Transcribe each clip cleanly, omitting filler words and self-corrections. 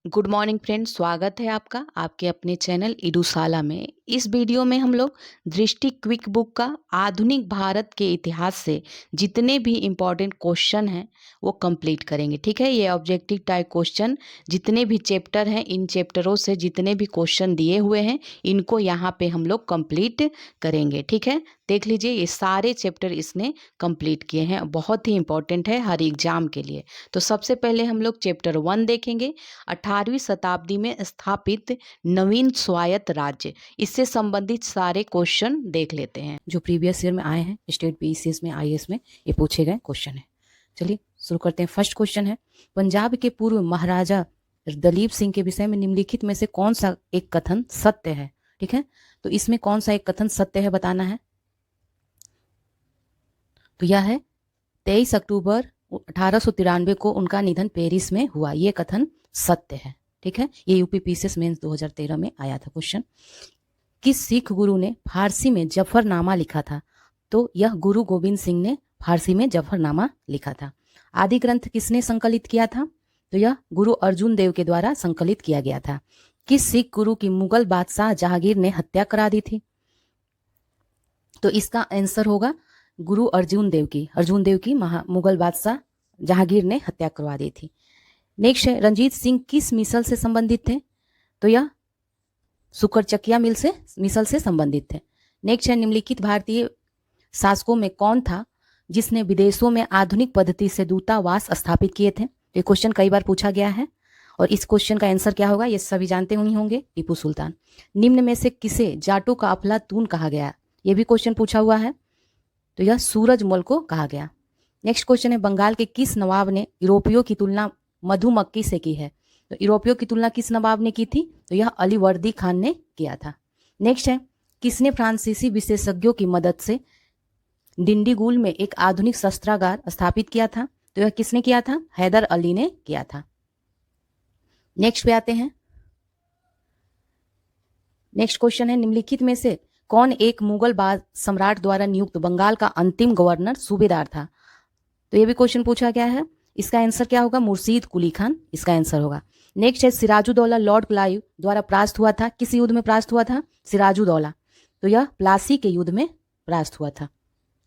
Good morning friends, स्वागत है आपका आपके अपने चैनल इडूशाला में। इस वीडियो में हम लोग दृष्टि क्विक बुक का आधुनिक भारत के इतिहास से जितने भी इम्पोर्टेंट क्वेश्चन हैं वो कंप्लीट करेंगे। ठीक है, ये ऑब्जेक्टिव टाइप क्वेश्चन जितने भी चैप्टर हैं, इन चैप्टरों से जितने भी क्वेश्चन दिए हुए हैं इनको यहाँ पे हम लोग कंप्लीट करेंगे। ठीक है, देख लीजिए ये सारे चैप्टर इसने कंप्लीट किए हैं, बहुत ही इंपॉर्टेंट है हर एग्जाम के लिए। तो सबसे पहले हम लोग चैप्टर 1 देखेंगे, 18वीं शताब्दी में स्थापित नवीन स्वायत्त राज्य। इससे संबंधित सारे क्वेश्चन देख लेते हैं जो प्रीवियस ईयर में आए हैं, स्टेट पीसीएस में, आईएएस में ये पूछे गए क्वेश्चन है। चलिए शुरू करते हैं। फर्स्ट क्वेश्चन है, पंजाब के पूर्व महाराजा दलीप सिंह के विषय में निम्नलिखित में से कौन सा एक कथन सत्य है। ठीक है, तो इसमें कौन सा एक कथन सत्य है बताना है। तो यह है 23 अक्टूबर 1893 को उनका निधन पेरिस में हुआ, ये कथन सत्य है। ठीक है, ये यूपी पीसीएस मेंस 2013 में आया था क्वेश्चन। किस सिख गुरु ने फारसी में जफरनामा लिखा था। तो यह गुरु गोविंद सिंह ने फारसी में जफरनामा लिखा था। आदि ग्रंथ किसने संकलित किया था। तो यह गुरु अर्जुन देव के द्वारा संकलित किया गया था। किस सिख गुरु की मुगल बादशाह जहांगीर ने हत्या करा दी थी। तो इसका आंसर होगा गुरु अर्जुन देव की मुगल बादशाह जहांगीर ने हत्या करवा दी थी। नेक्स्ट है, रंजीत सिंह किस मिसल से संबंधित थे। तो यह सुकरचकिया मिसल से संबंधित थे। नेक्स्ट है, निम्नलिखित भारतीय शासकों में कौन था जिसने विदेशों में आधुनिक पद्धति से दूतावास स्थापित किए थे। ये क्वेश्चन कई बार पूछा गया है और इस क्वेश्चन का आंसर क्या होगा ये सभी जानते ही होंगे, टीपू सुल्तान। निम्न में से किसे जाटों का अफलातून कहा गया, ये भी क्वेश्चन पूछा हुआ है। तो यह सूरजमल को कहा गया। नेक्स्ट क्वेश्चन है, बंगाल के किस नवाब ने यूरोपियों की तुलना मधुमक्खी से की है। तो यूरोपियों की तुलना किस नवाब ने की थी। तो यह अलीवर्दी खान ने किया था। नेक्स्ट है, किसने फ्रांसीसी विशेषज्ञों की मदद से डिंडीगुल में एक आधुनिक शस्त्रागार स्थापित किया था। तो यह किसने किया था, हैदर अली ने किया था। नेक्स्ट पे आते हैं। नेक्स्ट क्वेश्चन है, निम्नलिखित में से कौन एक मुगल सम्राट द्वारा नियुक्त बंगाल का अंतिम गवर्नर सूबेदार था। तो ये भी क्वेश्चन पूछा गया है। इसका आंसर क्या होगा, मुर्शीद कुली खान इसका आंसर होगा। नेक्स्ट है, सिराजुद्दौला लॉर्ड क्लाइव द्वारा परास्त हुआ था, किस युद्ध में परास्त हुआ था, सिराजुद्दौला। तो यह प्लासी के युद्ध में परास्त हुआ था।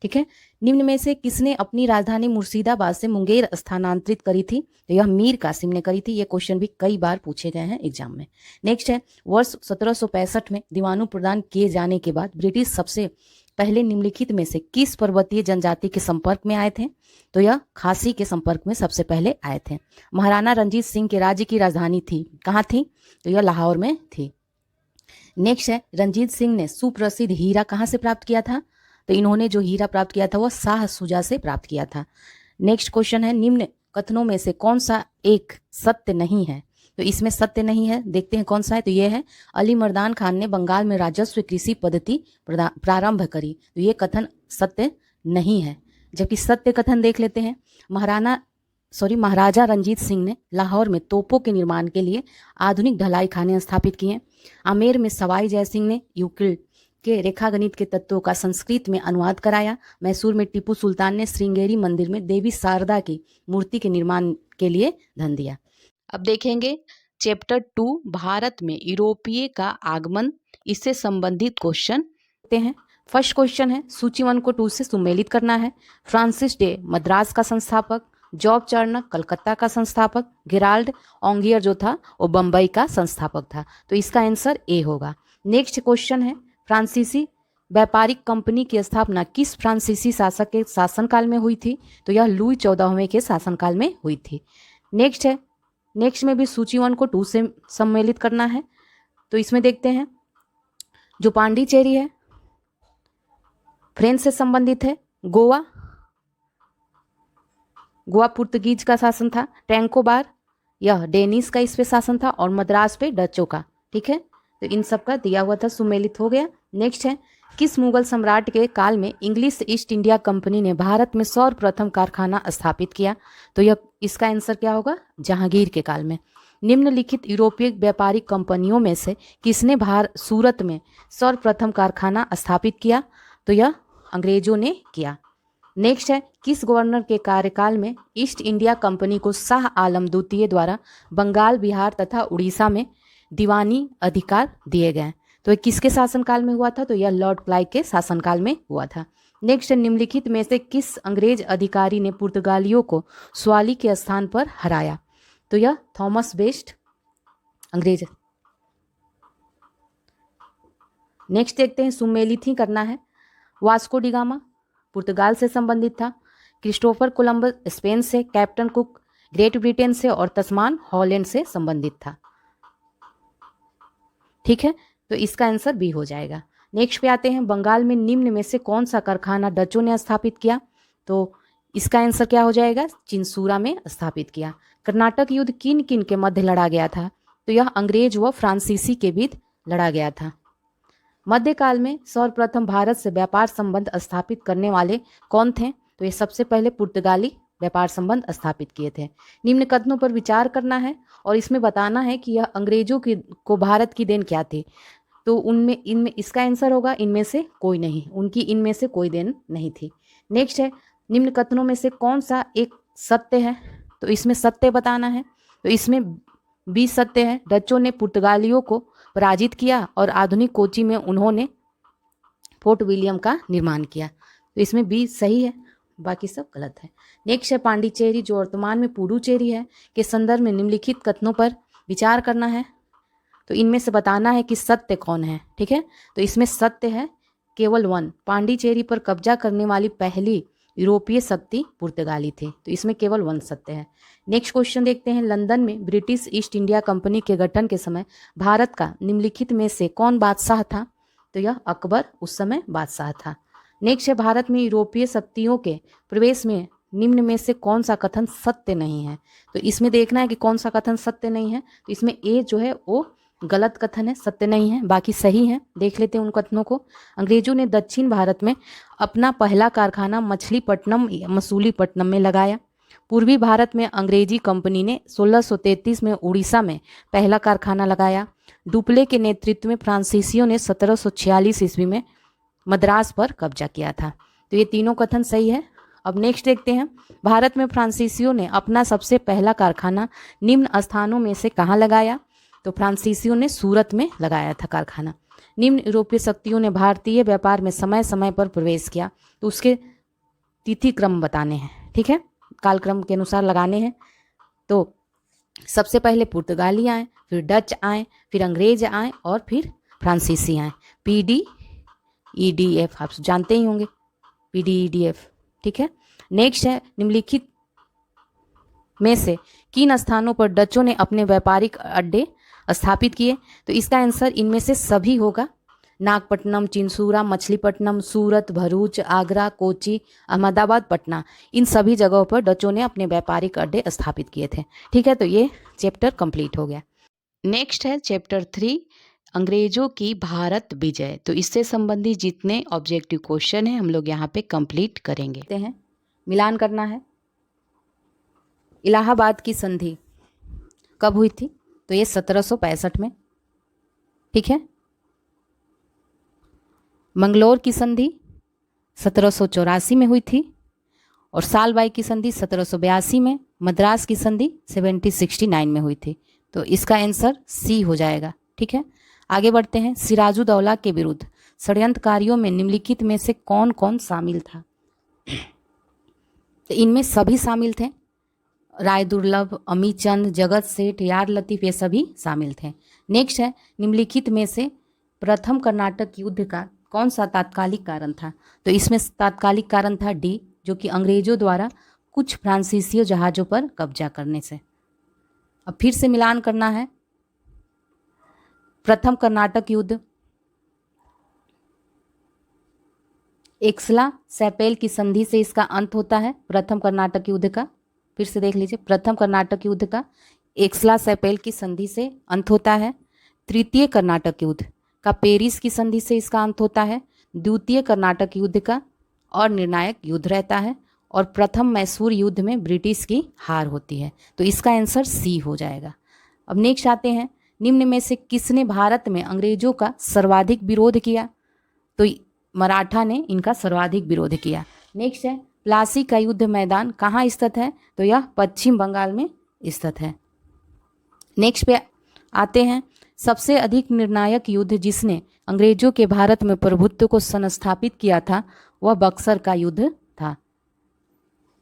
ठीक है, निम्न में से किसने अपनी राजधानी मुर्शिदाबाद से मुंगेर स्थानांतरित करी थी। तो यह मीर कासिम ने करी थी। ये क्वेश्चन भी कई बार पूछे गए हैं एग्जाम में। नेक्स्ट है, वर्ष 1765 में दीवानों प्रदान किए जाने के बाद ब्रिटिश सबसे पहले निम्नलिखित में से किस पर्वतीय जनजाति के संपर्क में आए थे। तो यह खासी के संपर्क में सबसे पहले आए थे। महाराणा रंजीत सिंह के राज्य की राजधानी थी, कहाँ थी। तो यह लाहौर में थी। नेक्स्ट है, रंजीत सिंह ने सुप्रसिद्ध हीरा कहाँ से प्राप्त किया था। तो इन्होंने जो हीरा प्राप्त किया था वह शाह सुजा से प्राप्त किया था। नेक्स्ट क्वेश्चन है, निम्न कथनों में से कौन सा एक सत्य नहीं है। तो इसमें सत्य नहीं है, देखते हैं कौन सा है। तो ये है, अली मर्दान खान ने बंगाल में राजस्व कृषि पद्धति प्रारंभ करी। तो ये कथन सत्य नहीं है। जबकि सत्य कथन देख लेते हैं, महाराजा रंजीत सिंह ने लाहौर में तोपों के निर्माण के लिए आधुनिक ढलाई खाने स्थापित किए। आमेर में सवाई जयसिंह ने यूक्लिड के रेखागणित के तत्वों का संस्कृत में अनुवाद कराया। मैसूर में टीपू सुल्तान ने श्रृंगेरी मंदिर में देवी शारदा की मूर्ति के निर्माण के लिए धन दिया। अब देखेंगे चैप्टर 2, भारत में यूरोपीय का आगमन, इससे संबंधित क्वेश्चन हैं। फर्स्ट क्वेश्चन है, सूची 1 को 2 से सुमेलित करना है। फ्रांसिस डे मद्रास का संस्थापक, जॉब चार्नक कलकत्ता का संस्थापक, गेराल्ड ओंगियर जो था वो बम्बई का संस्थापक था। तो इसका आंसर ए होगा। नेक्स्ट क्वेश्चन है, फ्रांसीसी व्यापारिक कंपनी की स्थापना किस फ्रांसीसी शासक के शासनकाल में हुई थी। तो यह लुई 14वें के शासनकाल में हुई थी। नेक्स्ट है, नेक्स्ट में भी सूची 1 को 2 से सम्मिलित करना है। तो इसमें देखते हैं, जो पांडिचेरी है फ्रेंच से संबंधित है। गोवा पुर्तगीज का शासन था। टैंकोबार यह डेनिस का इस पे शासन था और मद्रास पे डचों का। ठीक है, तो इन सब का दिया हुआ था, सुमेलित हो गया। नेक्स्ट है, किस मुगल सम्राट के काल में इंग्लिश ईस्ट इंडिया कंपनी ने भारत में सर्वप्रथम कारखाना स्थापित किया। तो यह इसका आंसर क्या होगा, जहांगीर के काल में। निम्नलिखित यूरोपीय व्यापारिक कंपनियों में से किसने सूरत में सर्वप्रथम कारखाना स्थापित किया। तो यह अंग्रेजों ने किया। नेक्स्ट है, किस गवर्नर के कार्यकाल में ईस्ट इंडिया कंपनी को शाह आलम द्वितीय द्वारा बंगाल, बिहार तथा उड़ीसा में दीवानी अधिकार दिए गए? तो ये किसके शासनकाल में हुआ था? तो यह लॉर्ड क्लाइव के शासनकाल में हुआ था। नेक्स्ट, निम्नलिखित में से किस अंग्रेज अधिकारी ने पुर्तगालियों को स्वाली के स्थान पर हराया? तो यह थॉमस बेस्ट अंग्रेज। नेक्स्ट देखते हैं, सुमेलिथी करना है। वास्को डिगामा पुर्तगाल से संबंधित था, क्रिस्टोफर कोलंबस स्पेन से, कैप्टन कुक ग्रेट ब्रिटेन से और तस्मान हॉलैंड से संबंधित था। ठीक है, तो इसका आंसर बी हो जाएगा। नेक्स्ट पे आते हैं, बंगाल में निम्न में से कौन सा कारखाना डचों ने स्थापित किया? तो इसका आंसर क्या हो जाएगा? चिंसूरा में स्थापित किया। कर्नाटक युद्ध किन किन के मध्य लड़ा गया था? तो यह अंग्रेज व फ्रांसीसी के बीच लड़ा गया था। मध्यकाल में सर्वप्रथम भारत से व्यापार संबंध स्थापित करने वाले कौन थे? तो ये सबसे पहले पुर्तगाली व्यापार संबंध स्थापित किए थे। निम्न कथनों पर विचार करना है और इसमें बताना है कि यह अंग्रेजों को भारत की देन क्या थी। तो इनमें इसका आंसर होगा इनमें से कोई नहीं, उनकी इनमें से कोई देन नहीं थी। नेक्स्ट है, निम्न कथनों में से कौन सा एक सत्य है? तो इसमें सत्य बताना है। तो इसमें 20 सत्य है। डचों ने पुर्तगालियों को पराजित किया और आधुनिक कोची में उन्होंने फोर्ट विलियम का निर्माण किया। तो इसमें 20 सही है, बाकी सब गलत है। नेक्स्ट है, पांडिचेरी जो वर्तमान में पुडुचेरी है के संदर्भ में निम्नलिखित कथनों पर विचार करना है। तो इनमें से बताना है कि सत्य कौन है। ठीक है, तो इसमें सत्य है केवल 1, पांडिचेरी पर कब्जा करने वाली पहली यूरोपीय शक्ति पुर्तगाली थी। तो इसमें केवल 1 सत्य है। नेक्स्ट क्वेश्चन देखते हैं, लंदन में ब्रिटिश ईस्ट इंडिया कंपनी के गठन के समय भारत का निम्नलिखित में से कौन बादशाह था? तो यह अकबर उस समय बादशाह था। नेक्स्ट है, भारत में यूरोपीय शक्तियों के प्रवेश में निम्न में से कौन सा कथन सत्य नहीं है? तो इसमें देखना है कि कौन सा कथन सत्य नहीं है। तो इसमें ए जो है वो गलत कथन है, सत्य नहीं है, बाकी सही है। देख लेते हैं उन कथनों को। अंग्रेजों ने दक्षिण भारत में अपना पहला कारखाना मसूलीपट्टनम में लगाया। पूर्वी भारत में अंग्रेजी कंपनी ने 1633 में उड़ीसा में पहला कारखाना लगाया। डुप्ले के नेतृत्व में फ्रांसीसियों ने 1746 ईस्वी में मद्रास पर कब्जा किया था। तो ये तीनों कथन सही है। अब नेक्स्ट देखते हैं, भारत में फ्रांसीसियों ने अपना सबसे पहला कारखाना निम्न स्थानों में से कहाँ लगाया? तो फ्रांसीसियों ने सूरत में लगाया था कारखाना। निम्न यूरोपीय शक्तियों ने भारतीय व्यापार में समय समय पर प्रवेश किया। तो उसके तिथि क्रम बताने हैं। ठीक है, कालक्रम के अनुसार लगाने हैं। तो सबसे पहले पुर्तगाली आए, फिर डच आए, फिर अंग्रेज आए और फिर फ्रांसीसी आए। PDEDF आप जानते ही होंगे, PDEDF। ठीक है, नेक्स्ट है, निम्नलिखित में से किन स्थानों पर डचों ने अपने व्यापारिक अड्डे स्थापित किए? तो इसका आंसर इनमें से सभी होगा। नागपट्टनम, चिंसूरा, मछलीपट्टनम, सूरत, भरूच, आगरा, कोची, अहमदाबाद, पटना, इन सभी जगहों पर डचों ने अपने व्यापारिक अड्डे स्थापित किए थे। ठीक है, तो ये चैप्टर कंप्लीट हो गया। नेक्स्ट है चैप्टर 3, अंग्रेजों की भारत विजय। तो इससे संबंधित जितने ऑब्जेक्टिव क्वेश्चन हैं हम लोग यहाँ पे कंप्लीट करेंगे। मिलान करना है। इलाहाबाद की संधि कब हुई थी? तो ये 1765 में। ठीक है, मंगलोर की संधि 1784 में हुई थी और सालबाई की संधि 1782 में। मद्रास की संधि 1769 में हुई थी। तो इसका आंसर सी हो जाएगा। ठीक है, आगे बढ़ते हैं। सिराजुद्दौला के विरुद्ध षड्यंत्रकारियों में निम्नलिखित में से कौन कौन शामिल था? तो इनमें सभी शामिल थे। राय दुर्लभ, अमी चंद, जगत सेठ, यार लतीफ, ये सभी शामिल थे। नेक्स्ट है, निम्नलिखित में से प्रथम कर्नाटक युद्ध का कौन सा तात्कालिक कारण था? तो इसमें तात्कालिक कारण था डी, जो कि अंग्रेजों द्वारा कुछ फ्रांसीसी जहाज़ों पर कब्जा करने से। अब फिर से मिलान करना है। प्रथम कर्नाटक युद्ध एक्सला सैपेल की संधि से इसका अंत होता है। प्रथम कर्नाटक युद्ध का फिर से देख लीजिए, प्रथम कर्नाटक युद्ध का एक्सला सैपेल की संधि से अंत होता है। तृतीय कर्नाटक युद्ध का पेरिस की संधि से इसका अंत होता है। द्वितीय कर्नाटक युद्ध का और निर्णायक युद्ध रहता है और प्रथम मैसूर युद्ध में ब्रिटिश की हार होती है। तो इसका आंसर सी हो जाएगा। अब नेक्स्ट आते हैं, निम्न में से किसने भारत में अंग्रेजों का सर्वाधिक विरोध किया? तो मराठा ने इनका सर्वाधिक विरोध किया। नेक्स्ट है, प्लासी का युद्ध मैदान कहाँ स्थित है? तो यह पश्चिम बंगाल में स्थित है। नेक्स्ट पे आते हैं, सबसे अधिक निर्णायक युद्ध जिसने अंग्रेजों के भारत में प्रभुत्व को संस्थापित किया था वह बक्सर का युद्ध था।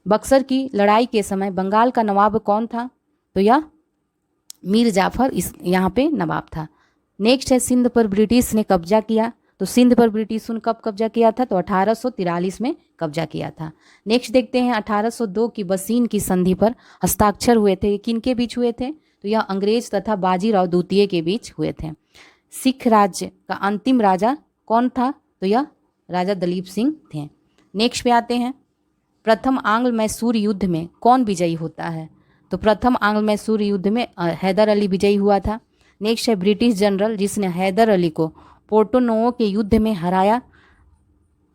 बक्सर की लड़ाई के समय बंगाल का नवाब कौन था? तो यह मीर जाफर इस यहाँ पे नवाब था। नेक्स्ट है, सिंध पर ब्रिटिश ने कब्जा किया। तो सिंध पर ब्रिटिश ने कब कब्जा किया था? तो 1843 में कब्जा किया था। नेक्स्ट देखते हैं, 1802 की बसीन की संधि पर हस्ताक्षर हुए थे, किनके बीच हुए थे? तो यह अंग्रेज तथा बाजीराव द्वितीय के बीच हुए थे। सिख राज्य का अंतिम राजा कौन था? तो यह राजा दलीप सिंह थे। नेक्स्ट पे आते हैं, प्रथम आंग्ल मैसूर युद्ध में कौन विजयी होता है? तो प्रथम आंग्ल मैसूर युद्ध में हैदर अली विजयी हुआ था। नेक्स्ट है, ब्रिटिश जनरल जिसने हैदर अली को पोर्टोनोवो के युद्ध में हराया,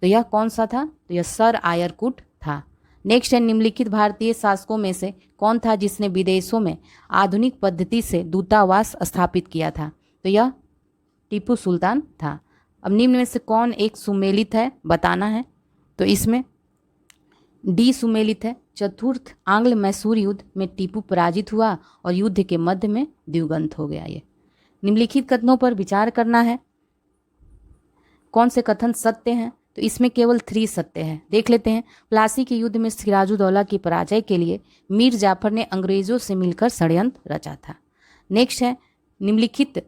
तो यह कौन सा था? तो यह सर आयरकुट था। नेक्स्ट है, निम्नलिखित भारतीय शासकों में से कौन था जिसने विदेशों में आधुनिक पद्धति से दूतावास स्थापित किया था? तो यह टीपू सुल्तान था। अब निम्न में से कौन एक सुमेलित है, बताना है। तो इसमें डी सुमेलित है। चतुर्थ आंग्ल मैसूर युद्ध में टीपू पराजित हुआ और युद्ध के मध्य में दिवंगत हो गया। ये निम्नलिखित कथनों पर विचार करना है, कौन से कथन सत्य हैं? तो इसमें केवल 3 सत्य हैं। देख लेते हैं। प्लासी के युद्ध में सिराजुद्दौला की पराजय के लिए मीर जाफर ने अंग्रेजों से मिलकर षड्यंत्र रचा था। नेक्स्ट है, निम्नलिखित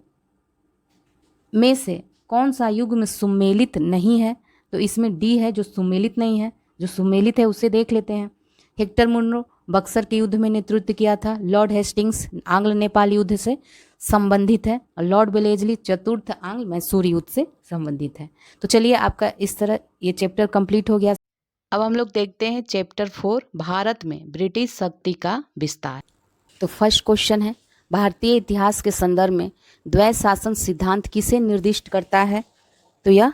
में से कौन सा युग्म सुमेलित नहीं है? तो इसमें डी है जो सुमेलित नहीं है। जो सुमेलित है उसे देख लेते हैं। हेक्टर मुनरो बक्सर के युद्ध में नेतृत्व किया था। लॉर्ड हेस्टिंग्स आंग्ल नेपाल युद्ध से संबंधित है और लॉर्ड बेलेजली चतुर्थ आंग्ल मैसूर युद्ध से संबंधित है। तो चलिए, आपका इस तरह ये चैप्टर कंप्लीट हो गया। अब हम लोग देखते हैं चैप्टर 4, भारत में ब्रिटिश शक्ति का विस्तार। तो फर्स्ट क्वेश्चन है, भारतीय इतिहास के संदर्भ में द्वैध शासन सिद्धांत किसे निर्दिष्ट करता है? तो यह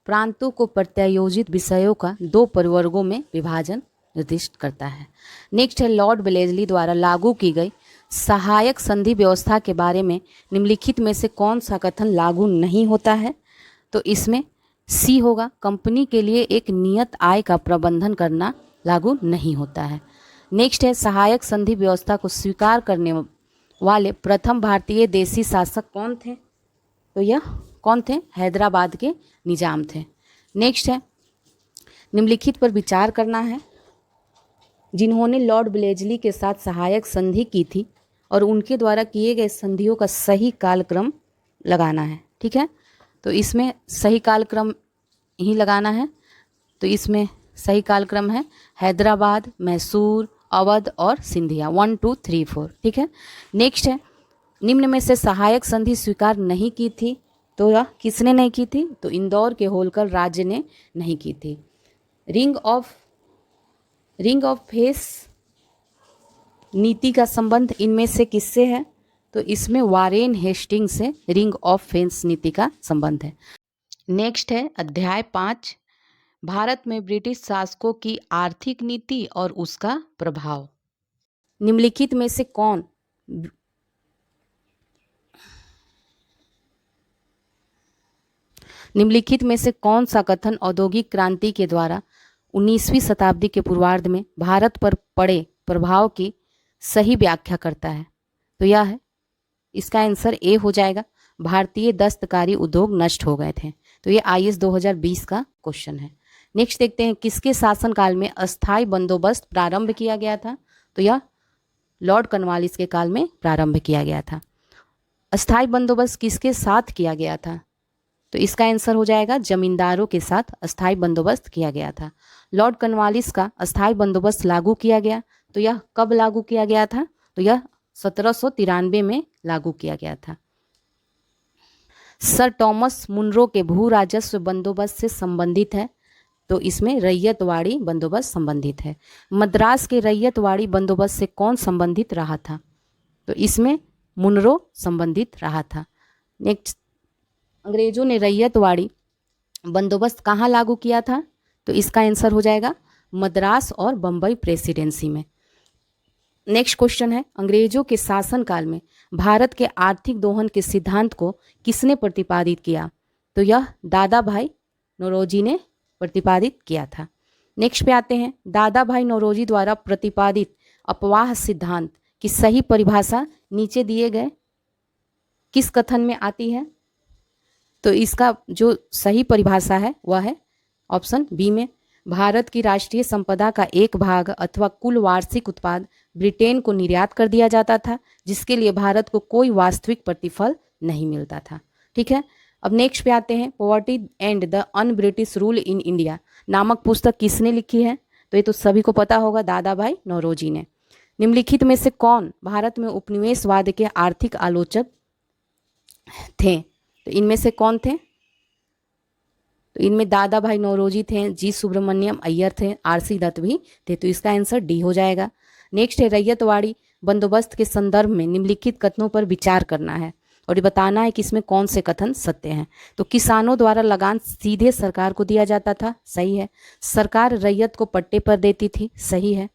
प्रांतों को प्रत्यायोजित विषयों का 2 परिवर्गों में विभाजन निर्दिष्ट करता है। नेक्स्ट है, लॉर्ड बेलेजली द्वारा लागू की गई सहायक संधि व्यवस्था के बारे में निम्नलिखित में से कौन सा कथन लागू नहीं होता है? तो इसमें सी होगा, कंपनी के लिए एक नियत आय का प्रबंधन करना लागू नहीं होता है। नेक्स्ट है, सहायक संधि व्यवस्था को स्वीकार करने वाले प्रथम भारतीय देशी शासक कौन थे? तो यह कौन थे? हैदराबाद के निजाम थे। नेक्स्ट है, निम्नलिखित पर विचार करना है, जिन्होंने लॉर्ड बेलेजली के साथ सहायक संधि की थी और उनके द्वारा किए गए संधियों का सही कालक्रम लगाना है। ठीक है, तो इसमें सही कालक्रम ही लगाना है। तो इसमें सही कालक्रम है हैदराबाद, मैसूर, अवध और सिंधिया, 1 2 3 4। ठीक है। नेक्स्ट है, निम्न में से सहायक संधि स्वीकार नहीं की थी, तो यह किसने नहीं की थी? तो इंदौर के होलकर राज्य ने नहीं की थी। रिंग ऑफ फेस नीति का संबंध इनमें से किससे है? तो इसमें वारेन हेस्टिंग से रिंग ऑफ फेंस नीति का संबंध है। नेक्स्ट है अध्याय 5, भारत में ब्रिटिश शासकों की आर्थिक नीति और उसका प्रभाव। निम्नलिखित में से कौन सा कथन औद्योगिक क्रांति के द्वारा 19वीं शताब्दी के पूर्वार्ध में भारत पर पड़े प्रभाव की सही व्याख्या करता है? तो यह है, इसका आंसर ए हो जाएगा, भारतीय दस्तकारी उद्योग नष्ट हो गए थे। तो ये IAS 2020 का क्वेश्चन है। नेक्स्ट देखते हैं, किसके शासनकाल में अस्थायी बंदोबस्त प्रारंभ किया गया था? तो यह लॉर्ड कॉर्नवालिस के काल में प्रारंभ किया गया था। अस्थायी बंदोबस्त किसके साथ किया गया था? तो इसका आंसर हो जाएगा, जमींदारों के साथ अस्थायी बंदोबस्त किया गया था। लॉर्ड कॉर्नवालिस का अस्थायी बंदोबस्त लागू किया गया, तो यह कब लागू किया गया था? तो यह 1793 में लागू किया गया था। सर टॉमस मुनरो के भू राजस्व बंदोबस्त से संबंधित है, तो इसमें रैयतवाड़ी बंदोबस्त संबंधित है। मद्रास के रैयतवाड़ी बंदोबस्त से कौन संबंधित रहा था? तो इसमें मुनरो संबंधित रहा था। नेक्स्ट, अंग्रेजों ने रैयतवाड़ी बंदोबस्त कहाँ लागू किया था? तो इसका आंसर हो जाएगा मद्रास और बम्बई प्रेसिडेंसी में। नेक्स्ट क्वेश्चन है, अंग्रेजों के शासनकाल में भारत के आर्थिक दोहन के सिद्धांत को किसने प्रतिपादित किया? तो यह दादा भाई नौरोजी ने प्रतिपादित किया था। नेक्स्ट पे आते हैं, दादा भाई नौरोजी द्वारा प्रतिपादित अपवाह सिद्धांत की सही परिभाषा नीचे दिए गए किस कथन में आती है? तो इसका जो सही परिभाषा है वह है ऑप्शन बी में, भारत की राष्ट्रीय संपदा का एक भाग अथवा कुल वार्षिक उत्पाद ब्रिटेन को निर्यात कर दिया जाता था, जिसके लिए भारत को कोई वास्तविक प्रतिफल नहीं मिलता था। ठीक है, अब नेक्स्ट पे आते हैं, poverty and the un British rule in India नामक पुस्तक किसने लिखी है? तो ये तो सभी को पता होगा, दादा भाई नौरोजी ने। निम्नलिखित में से कौन भारत में उपनिवेशवाद के आर्थिक आलोचक थे? तो इनमें से कौन थे? तो इनमें दादा भाई नौरोजी थे, जी सुब्रमण्यम अय्यर थे, आरसी दत्त भी थे। तो इसका आंसर डी हो जाएगा। नेक्स्ट है, रैयतवाड़ी बंदोबस्त के संदर्भ में निम्नलिखित कथनों पर विचार करना है और ये बताना है कि इसमें कौन से कथन सत्य हैं। तो किसानों द्वारा लगान सीधे सरकार को दिया जाता था, सही है। सरकार रैयत को पट्टे पर देती थी, सही है।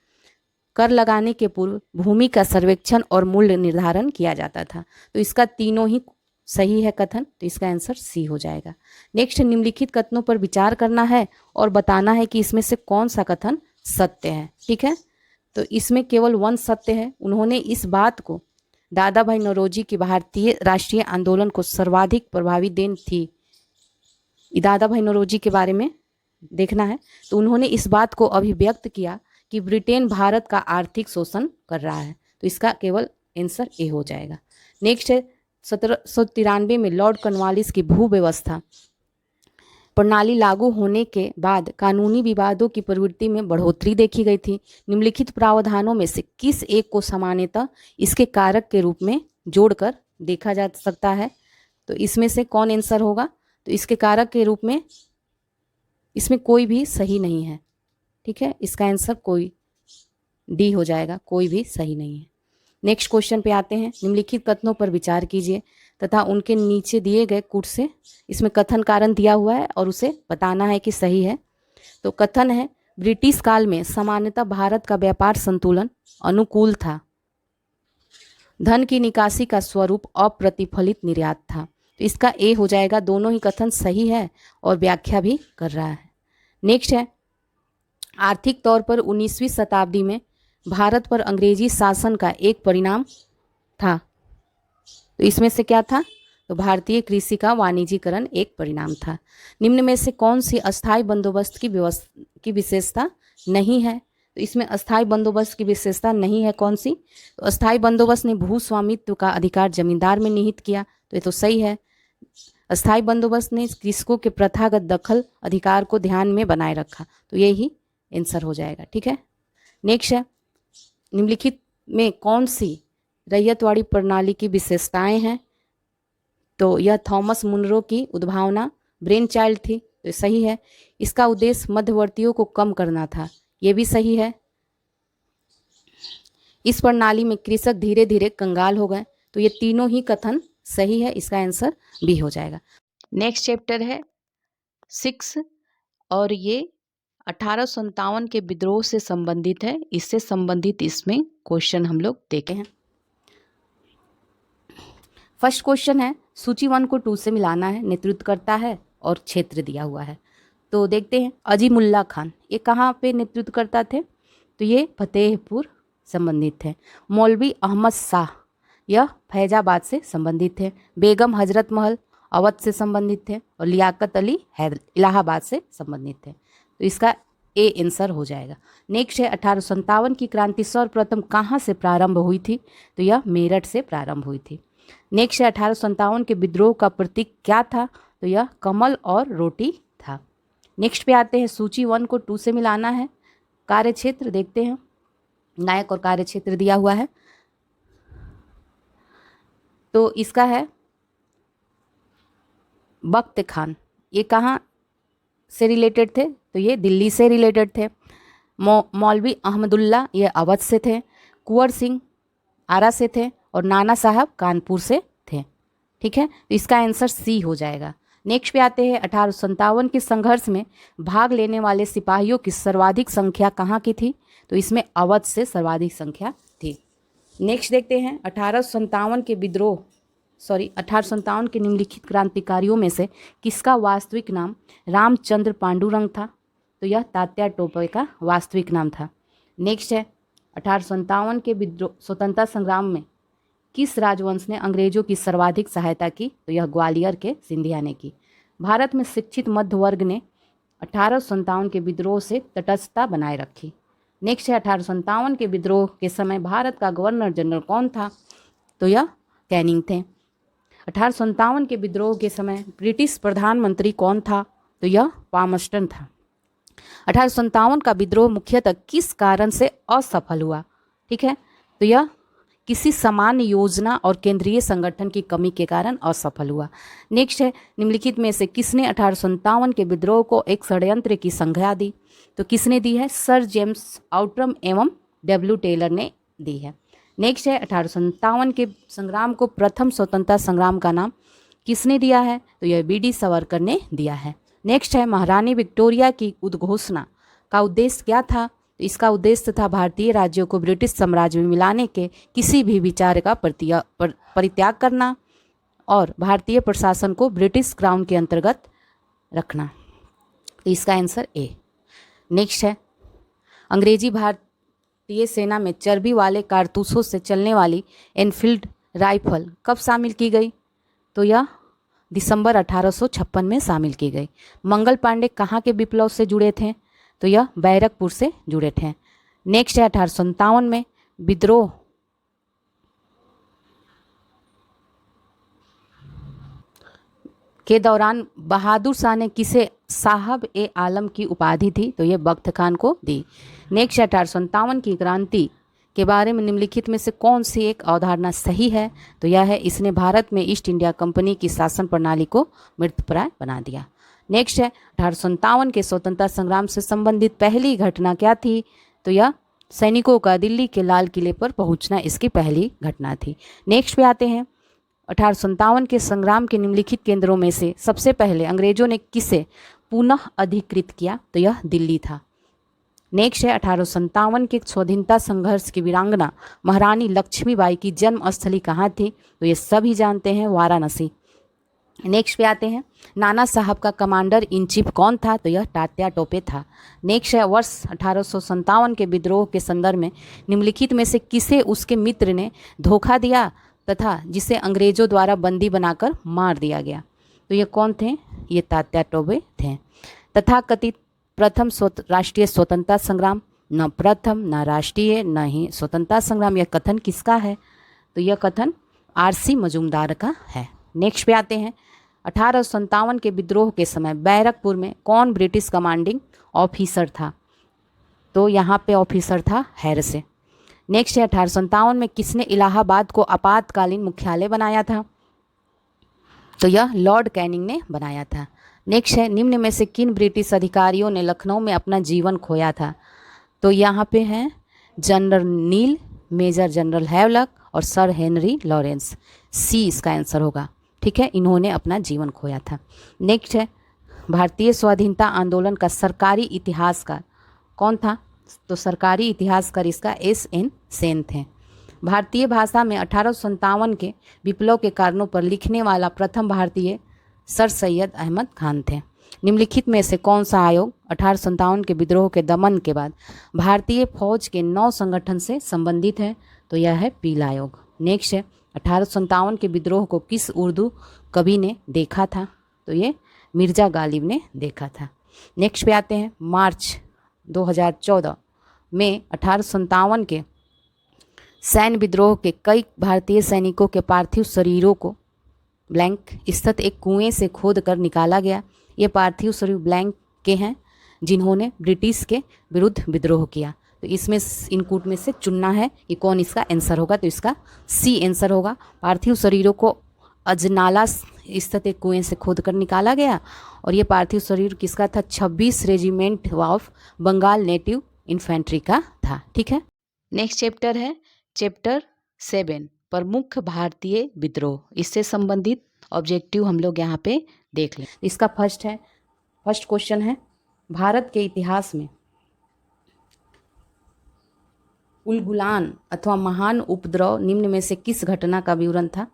कर लगाने के पूर्व भूमि का सर्वेक्षण और मूल्य निर्धारण किया जाता था। तो इसका तीनों ही सही है कथन, तो इसका आंसर सी हो जाएगा। नेक्स्ट, निम्नलिखित कथनों पर विचार करना है और बताना है कि इसमें से कौन सा कथन सत्य है। ठीक है, तो इसमें केवल वन सत्य है। उन्होंने इस बात को दादा भाई नौरोजी की भारतीय राष्ट्रीय आंदोलन को सर्वाधिक प्रभावी देन थी, दादा भाई नौरोजी के बारे में देखना है। तो उन्होंने इस बात को अभिव्यक्त किया कि ब्रिटेन भारत का आर्थिक शोषण कर रहा है। तो इसका केवल आंसर ए हो जाएगा। नेक्स्ट है, 1793 में लॉर्ड कॉर्नवालिस की भू व्यवस्था प्रणाली लागू होने के बाद कानूनी विवादों की प्रवृत्ति में बढ़ोतरी देखी गई थी। निम्नलिखित प्रावधानों में से किस एक को सामान्यतः इसके कारक के रूप में जोड़कर देखा जा सकता है? तो इसमें से कौन आंसर होगा? तो इसके कारक के रूप में इसमें कोई भी सही नहीं है। ठीक है, इसका आंसर कोई डी हो जाएगा, कोई भी सही नहीं है। नेक्स्ट क्वेश्चन पे आते हैं, निम्नलिखित कथनों पर विचार कीजिए तथा उनके नीचे दिए गए कूट से इसमें कथन कारण दिया हुआ है और उसे बताना है कि सही है। तो कथन है, ब्रिटिश काल में सामान्यतः भारत का व्यापार संतुलन अनुकूल था, धन की निकासी का स्वरूप अप्रतिफलित निर्यात था। तो इसका ए हो जाएगा, दोनों ही कथन सही है और व्याख्या भी कर रहा है। नेक्स्ट है, आर्थिक तौर पर 19वीं शताब्दी में भारत पर अंग्रेजी शासन का एक परिणाम था। तो इसमें से क्या था? तो भारतीय कृषि का वाणिज्यीकरण एक परिणाम था। निम्न में से कौन सी अस्थायी बंदोबस्त की विशेषता नहीं है? तो इसमें अस्थायी बंदोबस्त की विशेषता नहीं है, कौन सी? तो अस्थायी बंदोबस्त ने भू स्वामित्व का अधिकार जमींदार में निहित किया, तो ये तो सही है। अस्थायी बंदोबस्त ने कृषकों के प्रथागत दखल अधिकार को ध्यान में बनाए रखा, तो यही आंसर हो जाएगा। ठीक है, नेक्स्ट है, निम्नलिखित में कौन सी रैयतवाड़ी प्रणाली की विशेषताएं हैं? तो यह थॉमस मुनरो की उद्भावना ब्रेन चाइल्ड थी, तो सही है। इसका उद्देश्य मध्यवर्तियों को कम करना था, ये भी सही है। इस प्रणाली में कृषक धीरे धीरे कंगाल हो गए, तो ये तीनों ही कथन सही है, इसका आंसर बी हो जाएगा। नेक्स्ट चैप्टर है 6 और ये 1857 के विद्रोह से संबंधित है। इससे संबंधित इसमें क्वेश्चन हम लोग देखे हैं। फर्स्ट क्वेश्चन है, सूची 1 को 2 से मिलाना है, नेतृत्व करता है और क्षेत्र दिया हुआ है। तो देखते हैं, अजीमुल्ला खान ये कहाँ पे नेतृत्व करता थे? तो ये फतेहपुर संबंधित थे। मौलवी अहमद शाह यह फैजाबाद से संबंधित थे। बेगम हजरत महल अवध से संबंधित थे और लियाकत अली इलाहाबाद से संबंधित थे। तो इसका ए आंसर हो जाएगा। नेक्स्ट है, 1857 की क्रांति सर्वप्रथम कहाँ से प्रारंभ हुई थी? तो यह मेरठ से प्रारंभ हुई थी। नेक्स्ट है, 1857 के विद्रोह का प्रतीक क्या था? तो यह कमल और रोटी था। नेक्स्ट पे आते हैं, सूची 1 को 2 से मिलाना है। कार्यक्षेत्र देखते हैं, नायक और कार्यक्षेत्र दिया हुआ है। तो इसका है बख्त खान, ये कहाँ से रिलेटेड थे? तो ये दिल्ली से रिलेटेड थे। मौलवी अहमदुल्ला ये अवध से थे। कुंवर सिंह आरा से थे और नाना साहब कानपुर से थे। ठीक है, तो इसका आंसर सी हो जाएगा। नेक्स्ट पे आते हैं, 1857 के संघर्ष में भाग लेने वाले सिपाहियों की सर्वाधिक संख्या कहाँ की थी? तो इसमें अवध से सर्वाधिक संख्या थी। नेक्स्ट देखते हैं, 1857 के निम्नलिखित क्रांतिकारियों में से किसका वास्तविक नाम रामचंद्र पांडुरंग था? तो यह तात्या टोपे का वास्तविक नाम था। नेक्स्ट है 1857 के विद्रोह स्वतंत्रता संग्राम में किस राजवंश ने अंग्रेजों की सर्वाधिक सहायता की? तो यह ग्वालियर के सिंधिया ने की। भारत में शिक्षित मध्य वर्ग ने 1857 के विद्रोह से तटस्थता बनाए रखी। नेक्स्ट है 1857 के विद्रोह के समय भारत का गवर्नर जनरल कौन था? तो यह कैनिंग थे। 1857 के विद्रोह के समय ब्रिटिश प्रधानमंत्री कौन था? तो यह पामस्टन था। 1857 का विद्रोह मुख्यतः किस कारण से असफल हुआ? ठीक है, तो यह किसी सामान्य योजना और केंद्रीय संगठन की कमी के कारण असफल हुआ। नेक्स्ट है निम्नलिखित में से किसने 1857 के विद्रोह को एक षड्यंत्र की संज्ञा दी? तो किसने दी है? सर जेम्स आउट्रम एवं डब्ल्यू टेलर ने दी है। नेक्स्ट है 1857 के संग्राम को प्रथम स्वतंत्रता संग्राम का नाम किसने दिया है? तो यह बी.डी. सावरकर ने दिया है। नेक्स्ट है महारानी विक्टोरिया की उद्घोषणा का उद्देश्य क्या था? तो इसका उद्देश्य था भारतीय राज्यों को ब्रिटिश साम्राज्य में मिलाने के किसी भी विचार का परित्याग करना और भारतीय प्रशासन को ब्रिटिश क्राउन के अंतर्गत रखना। तो इसका आंसर ए। नेक्स्ट है अंग्रेजी भारतीय सेना में चर्बी वाले कारतूसों से चलने वाली एनफील्ड राइफल कब शामिल की गई? तो यह दिसंबर 1856 में शामिल की गई। मंगल पांडे कहाँ के विप्लव से जुड़े थे? तो यह बैरकपुर से जुड़े थे। नेक्स्ट है 1857 में विद्रोह के दौरान बहादुर शाह ने किसे साहब ए आलम की उपाधि थी? तो यह बख्त खान को दी। नेक्स्ट 1857 की क्रांति के बारे में निम्नलिखित में से कौन सी एक अवधारणा सही है? तो यह है इसने भारत में ईस्ट इंडिया कंपनी की शासन प्रणाली को मृतप्राय बना दिया। नेक्स्ट है 1857 के स्वतंत्रता संग्राम से संबंधित पहली घटना क्या थी? तो यह सैनिकों का दिल्ली के लाल किले पर पहुंचना इसकी पहली घटना थी। नेक्स्ट पे आते हैं 1857 के संग्राम के निम्नलिखित केंद्रों में से सबसे पहले अंग्रेजों ने किसे पुनः अधिकृत किया? तो यह दिल्ली था। नेक्स्ट है 1857 के स्वाधीनता संघर्ष की वीरांगना महारानी लक्ष्मीबाई की जन्म स्थली कहाँ थी? तो ये सभी जानते हैं, वाराणसी। नेक्स्ट पे आते हैं नाना साहब का कमांडर इन चीफ कौन था? तो यह तात्या टोपे था। नेक्स्ट है वर्ष 1857 के विद्रोह के संदर्भ में निम्नलिखित में से किसे उसके मित्र ने धोखा दिया तथा जिसे अंग्रेजों द्वारा बंदी बनाकर मार दिया गया? तो ये कौन थे? ये तात्या टोपे थे। तथाकथित प्रथम राष्ट्रीय स्वतंत्रता संग्राम, न प्रथम न राष्ट्रीय न ही स्वतंत्रता संग्राम, यह कथन किसका है? तो यह कथन आर.सी. मजूमदार का है। नेक्स्ट पे आते हैं 1857 के विद्रोह के समय बैरकपुर में कौन ब्रिटिश कमांडिंग ऑफिसर था? तो यहाँ पे ऑफिसर था हैरसे। नेक्स्ट है 1857 में किसने इलाहाबाद को आपातकालीन मुख्यालय बनाया था? तो यह लॉर्ड कैनिंग ने बनाया था। नेक्स्ट है निम्न में से किन ब्रिटिश अधिकारियों ने लखनऊ में अपना जीवन खोया था? तो यहाँ पे हैं जनरल नील, मेजर जनरल हैवलॉक और सर हेनरी लॉरेंस। सी इसका आंसर होगा। ठीक है, इन्होंने अपना जीवन खोया था। नेक्स्ट है भारतीय स्वाधीनता आंदोलन का सरकारी इतिहासकार कौन था? तो सरकारी इतिहासकार इसका S.N. सेन थे। भारतीय भाषा में 1857 के विप्लव के कारणों पर लिखने वाला प्रथम भारतीय सर सैयद अहमद खान थे। निम्नलिखित में से कौन सा आयोग 1857 के विद्रोह के दमन के बाद भारतीय फौज के 9 संगठन से संबंधित है? तो यह है पीला आयोग। नेक्स्ट है 1857 के विद्रोह को किस उर्दू कवि ने देखा था? तो ये मिर्जा गालिब ने देखा था। नेक्स्ट पे आते हैं मार्च 2014 में 1857 के सैन्य विद्रोह के कई भारतीय सैनिकों के पार्थिव शरीरों को ब्लैंक स्थित एक कुएं से खोद कर निकाला गया। ये पार्थिव शरीर ब्लैंक के हैं जिन्होंने ब्रिटिश के विरुद्ध विद्रोह किया। तो इसमें इनकूट में से चुनना है कि कौन इसका आंसर होगा। तो इसका सी आंसर होगा। पार्थिव शरीरों को अजनाला स्थित एक कुएं से खोद कर निकाला गया और ये पार्थिव शरीर किसका था? 26 regiment of Bengal native infantry का था। ठीक है, नेक्स्ट चैप्टर है चैप्टर 7 प्रमुख भारतीय विद्रोह। इससे संबंधित ऑब्जेक्टिव हम लोग यहाँ पे देख लें। इसका फर्स्ट क्वेश्चन है भारत के इतिहास में उलगुलान अथवा महान उपद्रव निम्न में से किस घटना का विवरण था?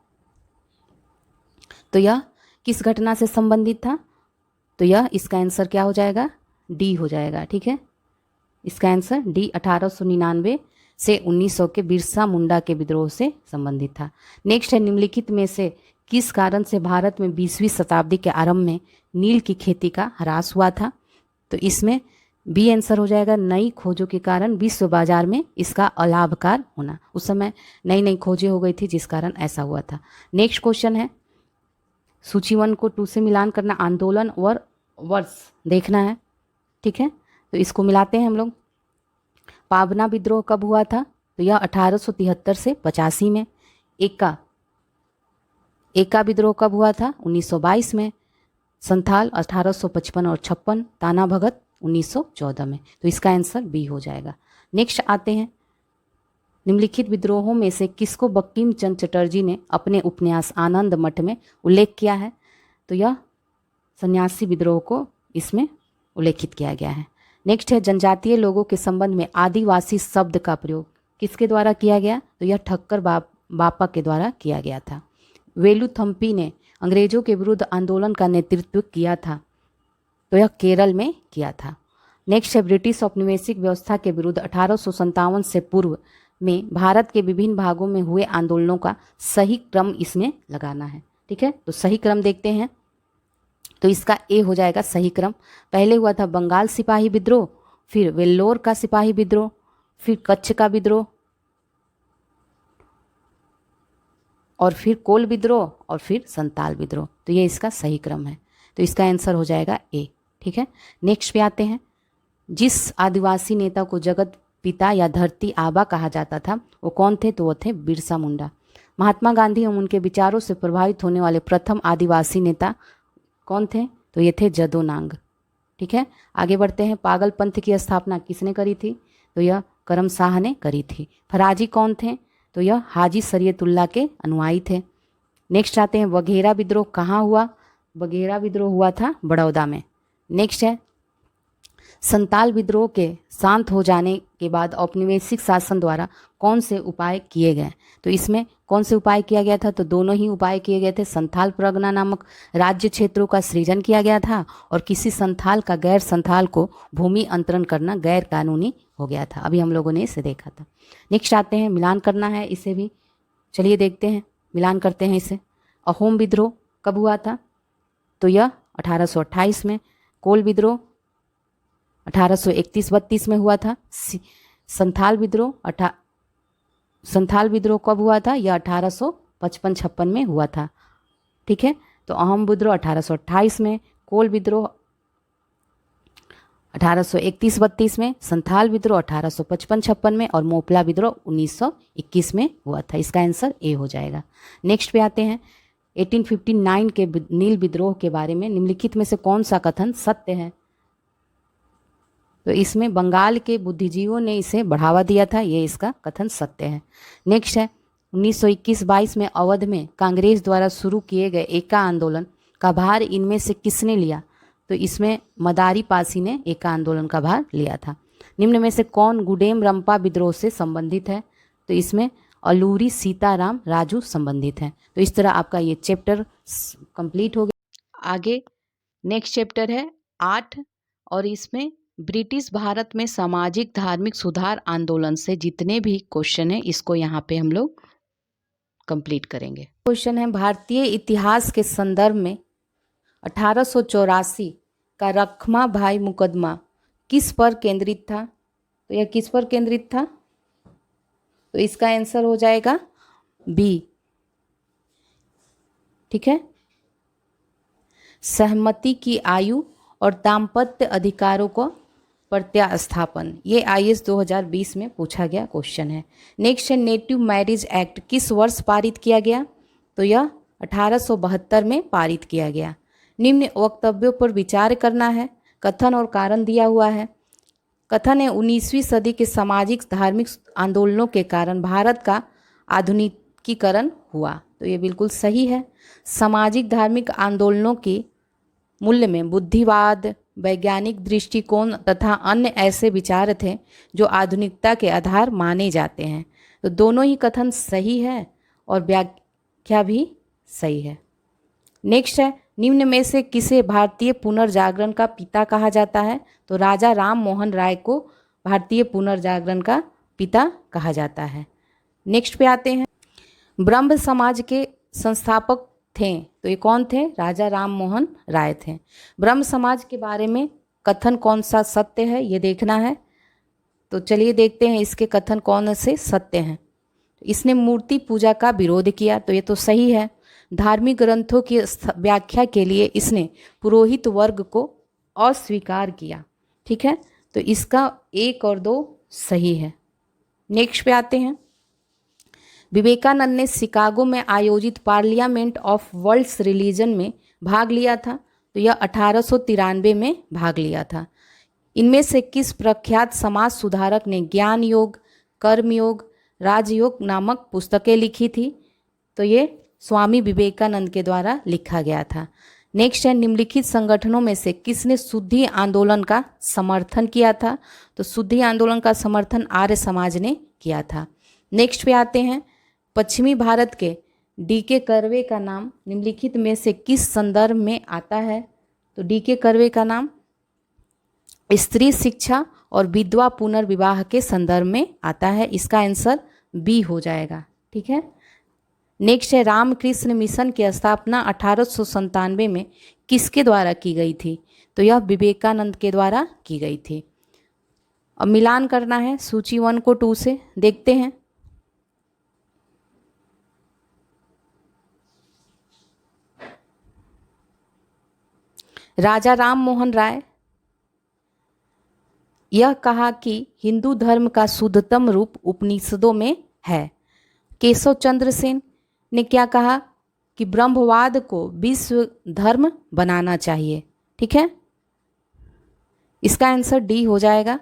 तो यह किस घटना से संबंधित था? तो यह इसका आंसर क्या हो जाएगा? डी हो जाएगा। ठीक है, इसका आंसर डी 1899 से 1900 के बिरसा मुंडा के विद्रोह से संबंधित था। नेक्स्ट है, निम्नलिखित में से किस कारण से भारत में 20वीं शताब्दी के आरंभ में नील की खेती का ह्रास हुआ था? तो इसमें बी आंसर हो जाएगा, नई खोजों के कारण विश्व बाजार में इसका अलाभकार होना। उस समय नई नई खोजें हो गई थी जिस कारण ऐसा हुआ था। नेक्स्ट क्वेश्चन है, सूची 1 को 2 से मिलान करना, आंदोलन और वर्ष देखना है। ठीक है, तो इसको मिलाते हैं हम लोग। पाबना विद्रोह कब हुआ था? तो यह 1873 से 85 में। एका विद्रोह कब हुआ था? 1922 में। संथाल 1855 और 56, ताना भगत 1914 में। तो इसका आंसर बी हो जाएगा। नेक्स्ट आते हैं, निम्नलिखित विद्रोहों में से किसको बंकिम चंद्र चटर्जी ने अपने उपन्यास आनंद मठ में उल्लेख किया है? तो यह सन्यासी विद्रोह को इसमें उल्लेखित किया गया है। नेक्स्ट है, जनजातीय लोगों के संबंध में आदिवासी शब्द का प्रयोग किसके द्वारा किया गया? तो यह ठक्कर बापा के द्वारा किया गया था। वेलुथम्पी ने अंग्रेजों के विरुद्ध आंदोलन का नेतृत्व किया था, तो यह केरल में किया था। नेक्स्ट है, ब्रिटिश औपनिवेशिक व्यवस्था के विरुद्ध 1857 से पूर्व में भारत के विभिन्न भागों में हुए आंदोलनों का सही क्रम इसमें लगाना है। ठीक है, तो सही क्रम देखते हैं। तो इसका ए हो जाएगा सही क्रम। पहले हुआ था बंगाल सिपाही विद्रोह, फिर वेल्लोर का सिपाही विद्रोह, फिर कच्छ का विद्रोह, और फिर कोल विद्रोह, और फिर संताल विद्रोह। तो ये इसका सही क्रम है, तो इसका आंसर हो जाएगा ए। ठीक है, नेक्स्ट पे आते हैं, जिस आदिवासी नेता को जगत पिता या धरती आबा कहा जाता था वो कौन थे? तो वो थे बिरसा मुंडा। महात्मा गांधी एवं उनके विचारों से प्रभावित होने वाले प्रथम आदिवासी नेता कौन थे? तो ये थे जदो नांग। ठीक है, आगे बढ़ते हैं, पागल पंथ की स्थापना किसने करी थी? तो यह करम शाह ने करी थी। फराजी कौन थे? तो यह हाजी शरीयतुल्लाह के अनुयायी थे। नेक्स्ट आते हैं, बघेरा विद्रोह कहाँ हुआ? बघेरा विद्रोह हुआ था बड़ौदा में। नेक्स्ट है, संताल विद्रोह के शांत हो जाने के बाद औपनिवेशिक शासन द्वारा कौन से उपाय किए गए? तो इसमें कौन से उपाय किया गया था? तो दोनों ही उपाय किए गए थे। संथाल परगना नामक राज्य क्षेत्रों का सृजन किया गया था, और किसी संथाल का गैर संथाल को भूमि अंतरण करना गैर कानूनी हो गया था। अभी हम लोगों ने इसे देखा था। नेक्स्ट आते हैं, मिलान करना है इसे भी, चलिए देखते हैं, मिलान करते हैं इसे। अहोम विद्रोह कब हुआ था? तो यह 1828 में। कोल विद्रोह 1831-32 में हुआ था। संथाल विद्रोह कब हुआ था? यह 1855-56 में हुआ था। ठीक है, तो अहोम विद्रोह 1828 में, कोल विद्रोह 1831-32 में, संथाल विद्रोह 1855-56 में, और मोपला विद्रोह 1921 में हुआ था। इसका आंसर ए हो जाएगा। नेक्स्ट पे आते हैं, 1859 के नील विद्रोह के बारे में निम्नलिखित में से कौन सा कथन सत्य है? तो इसमें बंगाल के बुद्धिजीवियों ने इसे बढ़ावा दिया था, ये इसका कथन सत्य है। नेक्स्ट है, 1921-22 में अवध में कांग्रेस द्वारा शुरू किए गए एका आंदोलन का भार इनमें से किसने लिया? तो इसमें मदारी पासी ने एका आंदोलन का भार लिया था। निम्न में से कौन गुडेम रंपा विद्रोह से संबंधित है? तो इसमें अलूरी सीताराम राजू संबंधित हैं। तो इस तरह आपका ये चैप्टर कंप्लीट हो गया। आगे नेक्स्ट चैप्टर है 8, और इसमें ब्रिटिश भारत में सामाजिक धार्मिक सुधार आंदोलन से जितने भी क्वेश्चन हैं इसको यहाँ पे हम लोग कंप्लीट करेंगे। क्वेश्चन है, भारतीय इतिहास के संदर्भ में 1884 का रखमा भाई मुकदमा किस पर केंद्रित था? तो यह किस पर केंद्रित था? तो इसका आंसर हो जाएगा बी। ठीक है, सहमति की आयु और दाम्पत्य अधिकारों को प्रत्यास्थापन, ये IAS 2020 में पूछा गया क्वेश्चन है। नेक्स्ट है, नेटिव मैरिज एक्ट किस वर्ष पारित किया गया? तो यह 1872 में पारित किया गया। निम्न वक्तव्यों पर विचार करना है, कथन और कारण दिया हुआ है। कथन है, 19वीं सदी के सामाजिक धार्मिक आंदोलनों के कारण भारत का आधुनिकीकरण हुआ। तो ये बिल्कुल सही है। सामाजिक धार्मिक आंदोलनों के मूल्य में बुद्धिवाद, वैज्ञानिक दृष्टिकोण तथा अन्य ऐसे विचार थे जो आधुनिकता के आधार माने जाते हैं। तो दोनों ही कथन सही है और व्याख्या भी सही है। नेक्स्ट है, निम्न में से किसे भारतीय पुनर्जागरण का पिता कहा जाता है? तो राजा राम मोहन राय को भारतीय पुनर्जागरण का पिता कहा जाता है। नेक्स्ट पे आते हैं, ब्रह्म समाज के संस्थापक थे, तो ये कौन थे? राजा राम मोहन राय थे। ब्रह्म समाज के बारे में कथन कौन सा सत्य है, ये देखना है। तो चलिए देखते हैं इसके कथन कौन से सत्य हैं। इसने मूर्ति पूजा का विरोध किया, तो ये तो सही है। धार्मिक ग्रंथों की व्याख्या के लिए इसने पुरोहित वर्ग को अस्वीकार किया। ठीक है, तो इसका 1 और 2 सही है। नेक्स्ट पे आते हैं, विवेकानंद ने शिकागो में आयोजित पार्लियामेंट ऑफ वर्ल्ड्स रिलीजन में भाग लिया था, तो यह 1893 में भाग लिया था। इनमें से किस प्रख्यात समाज सुधारक ने ज्ञान योग, कर्म योग, राजयोग नामक पुस्तकें लिखी थी? तो ये स्वामी विवेकानंद के द्वारा लिखा गया था। नेक्स्ट है, निम्नलिखित संगठनों में से किसने शुद्धि आंदोलन का समर्थन किया था? तो शुद्धि आंदोलन का समर्थन आर्य समाज ने किया था। नेक्स्ट पे आते हैं, पश्चिमी भारत के डी.के. कर्वे का नाम निम्नलिखित में से किस संदर्भ में आता है? तो डी.के. कर्वे का नाम स्त्री शिक्षा और विधवा पुनर्विवाह के संदर्भ में आता है। इसका आंसर बी हो जाएगा। ठीक है, नेक्स्ट है, रामकृष्ण मिशन की स्थापना 1897 में किसके द्वारा की गई थी? तो यह विवेकानंद के द्वारा की गई थी। अब मिलान करना है सूची 1 को 2 से, देखते हैं। राजा राम मोहन राय यह कहा कि हिंदू धर्म का शुद्धतम रूप उपनिषदों में है। केशव चंद्र सेन ने क्या कहा? कि ब्रह्मवाद को विश्व धर्म बनाना चाहिए। ठीक है, इसका आंसर डी हो जाएगा।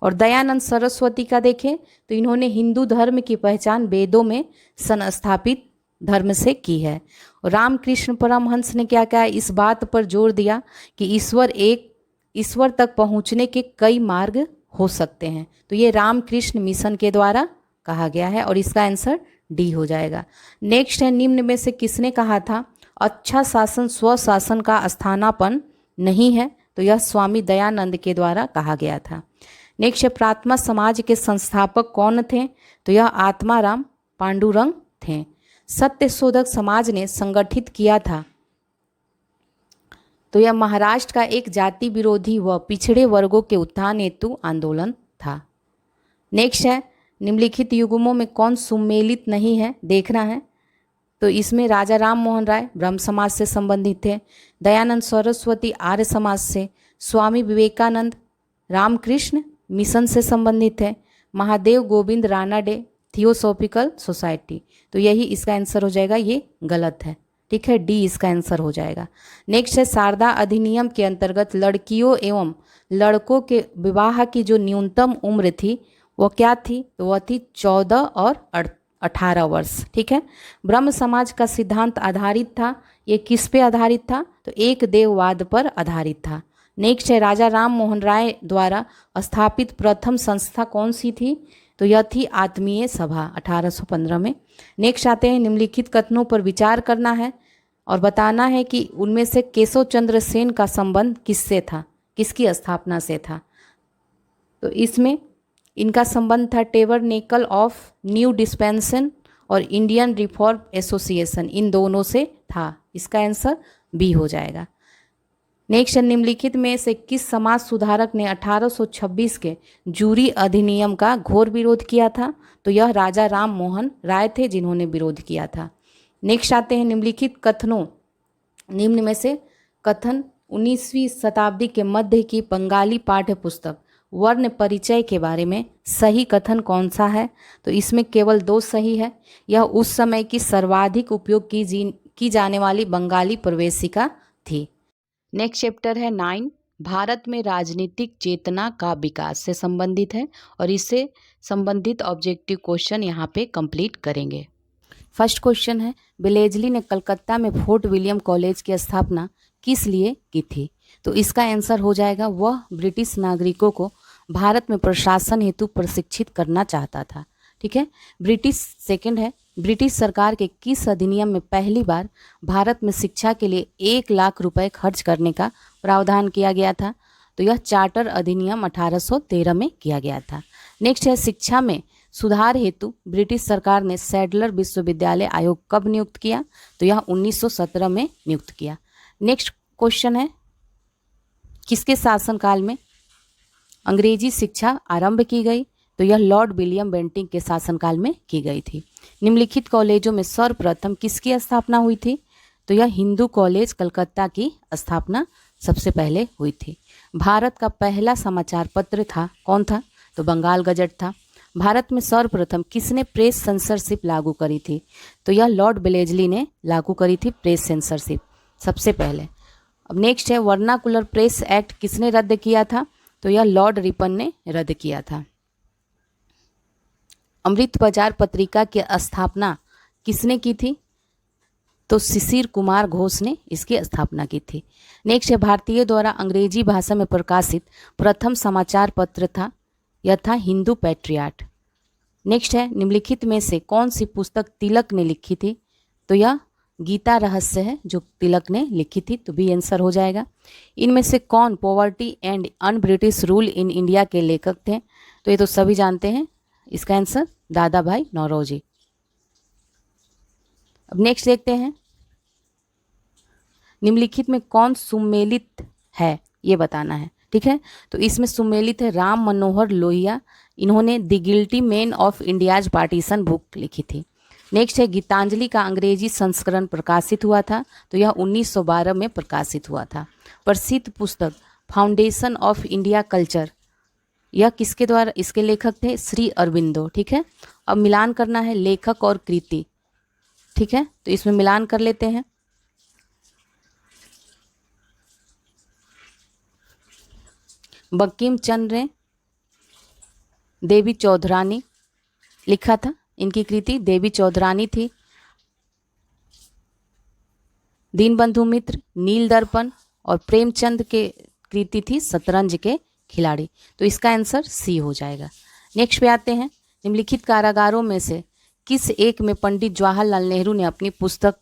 और दयानंद सरस्वती का देखें तो इन्होंने हिंदू धर्म की पहचान वेदों में संस्थापित धर्म से की है। और रामकृष्ण परमहंस ने क्या कहा? इस बात पर जोर दिया कि ईश्वर तक पहुंचने के कई मार्ग हो सकते हैं। तो ये रामकृष्ण मिशन के द्वारा कहा गया है और इसका आंसर डी हो जाएगा। नेक्स्ट है, निम्न में से किसने कहा था अच्छा शासन स्वशासन का स्थानापन्न नहीं है? तो यह स्वामी दयानंद के द्वारा कहा गया था। नेक्स्ट है, प्रार्थना समाज के संस्थापक कौन थे? तो यह आत्माराम पांडुरंग थे। सत्यशोधक समाज ने संगठित किया था, तो यह महाराष्ट्र का एक जाति विरोधी व पिछड़े वर्गों के उत्थान हेतु आंदोलन था। नेक्स्ट है, निम्नलिखित युग्मों में कौन सुमेलित नहीं है, देखना है। तो इसमें राजा राम मोहन राय ब्रह्म समाज से संबंधित थे, दयानंद सरस्वती आर्य समाज से, स्वामी विवेकानंद रामकृष्ण मिशन से संबंधित है, महादेव गोविंद रानाडे थियोसॉफिकल सोसाइटी। तो यही इसका आंसर हो जाएगा, ये गलत है। ठीक है, डी इसका आंसर हो जाएगा। नेक्स्ट है, शारदा अधिनियम के अंतर्गत लड़कियों एवं लड़कों के विवाह की जो न्यूनतम उम्र थी वो क्या थी? तो वह थी 14 और 18 वर्ष। ठीक है, ब्रह्म समाज का सिद्धांत आधारित था, ये किस पे आधारित था? तो एक देववाद पर आधारित था। नेक्स्ट है, राजा राम मोहन राय द्वारा स्थापित प्रथम संस्था कौन सी थी? तो यह थी आत्मीय सभा 1815 में। नेक्स्ट आते हैं, निम्नलिखित कथनों पर विचार करना है और बताना है कि उनमें से केशव चंद्र सेन का संबंध किससे था, किसकी स्थापना से था? तो इसमें इनका संबंध था टेबरनेकल ऑफ न्यू डिस्पेंसन और इंडियन रिफॉर्म एसोसिएशन, इन दोनों से था। इसका आंसर बी हो जाएगा। नेक्स्ट, निम्नलिखित में से किस समाज सुधारक ने 1826 के जूरी अधिनियम का घोर विरोध किया था? तो यह राजा राम मोहन राय थे जिन्होंने विरोध किया था। नेक्स्ट आते हैं, निम्नलिखित कथनों निम्न में से कथन 19वीं शताब्दी के मध्य की बंगाली पाठ्य पुस्तक वर्ण परिचय के बारे में सही कथन कौन सा है? तो इसमें केवल 2 सही है। यह उस समय की सर्वाधिक उपयोग की जाने वाली बंगाली प्रवेशिका थी। नेक्स्ट चैप्टर है 9, भारत में राजनीतिक चेतना का विकास से संबंधित है और इससे संबंधित ऑब्जेक्टिव क्वेश्चन यहाँ पे कंप्लीट करेंगे। फर्स्ट क्वेश्चन है, वेलेज़ली ने कलकत्ता में फोर्ट विलियम कॉलेज की स्थापना किस लिए की थी? तो इसका आंसर हो जाएगा, वह ब्रिटिश नागरिकों को भारत में प्रशासन हेतु प्रशिक्षित करना चाहता था। ठीक है। ब्रिटिश सेकंड है, ब्रिटिश सरकार के किस अधिनियम में पहली बार भारत में शिक्षा के लिए 1 लाख रुपए खर्च करने का प्रावधान किया गया था? तो यह चार्टर अधिनियम 1813 में किया गया था। नेक्स्ट है, शिक्षा में सुधार हेतु ब्रिटिश सरकार ने सैडलर विश्वविद्यालय आयोग कब नियुक्त किया? तो यह 1917 में नियुक्त किया। नेक्स्ट क्वेश्चन है, किसके शासनकाल में अंग्रेजी शिक्षा आरंभ की गई? तो यह लॉर्ड विलियम बेंटिंक के शासनकाल में की गई थी। निम्नलिखित कॉलेजों में सर्वप्रथम किसकी स्थापना हुई थी? तो यह हिंदू कॉलेज कलकत्ता की स्थापना सबसे पहले हुई थी। भारत का पहला समाचार पत्र था, कौन था? तो बंगाल गजट था। भारत में सर्वप्रथम किसने प्रेस सेंसरशिप लागू करी थी? तो यह लॉर्ड वेलेस्ली ने लागू करी थी प्रेस सेंसरशिप सबसे पहले। अब नेक्स्ट है, वर्नाकुलर प्रेस एक्ट किसने रद्द किया था? तो यह लॉर्ड रिपन ने रद्द किया था। अमृत बाजार पत्रिका की स्थापना किसने की थी? तो शिशिर कुमार घोष ने इसकी स्थापना की थी। नेक्स्ट है, भारतीय द्वारा अंग्रेजी भाषा में प्रकाशित प्रथम समाचार पत्र था, यह था हिंदू पैट्रियाट। नेक्स्ट है, निम्नलिखित में से कौन सी पुस्तक तिलक ने लिखी थी? तो यह गीता रहस्य है जो तिलक ने लिखी थी, तो बी आंसर हो जाएगा। इनमें से कौन poverty and un British rule in India के लेखक थे? तो ये तो सभी जानते हैं, इसका आंसर दादा भाई नौरोजी। अब नेक्स्ट देखते हैं, निम्नलिखित में कौन सुमेलित है, ये बताना है, ठीक है। तो इसमें सुमेलित है राम मनोहर लोहिया, इन्होंने the guilty man of India's partition book लिखी थी। नेक्स्ट है, गीतांजलि का अंग्रेजी संस्करण प्रकाशित हुआ था, तो यह 1912 में प्रकाशित हुआ था। प्रसिद्ध पुस्तक फाउंडेशन ऑफ इंडिया कल्चर, यह किसके द्वारा, इसके लेखक थे श्री अरविंदो, ठीक है। अब मिलान करना है लेखक और कृति, ठीक है, तो इसमें मिलान कर लेते हैं। बंकिम चंद्र ने देवी चौधरानी लिखा था, इनकी कृति देवी चौधरानी थी। दीनबंधु मित्र, नील दर्पण और प्रेमचंद के कृति थी शतरंज के खिलाड़ी, तो इसका आंसर सी हो जाएगा। नेक्स्ट पे आते हैं, निम्नलिखित कारागारों में से किस एक में पंडित जवाहरलाल नेहरू ने अपनी पुस्तक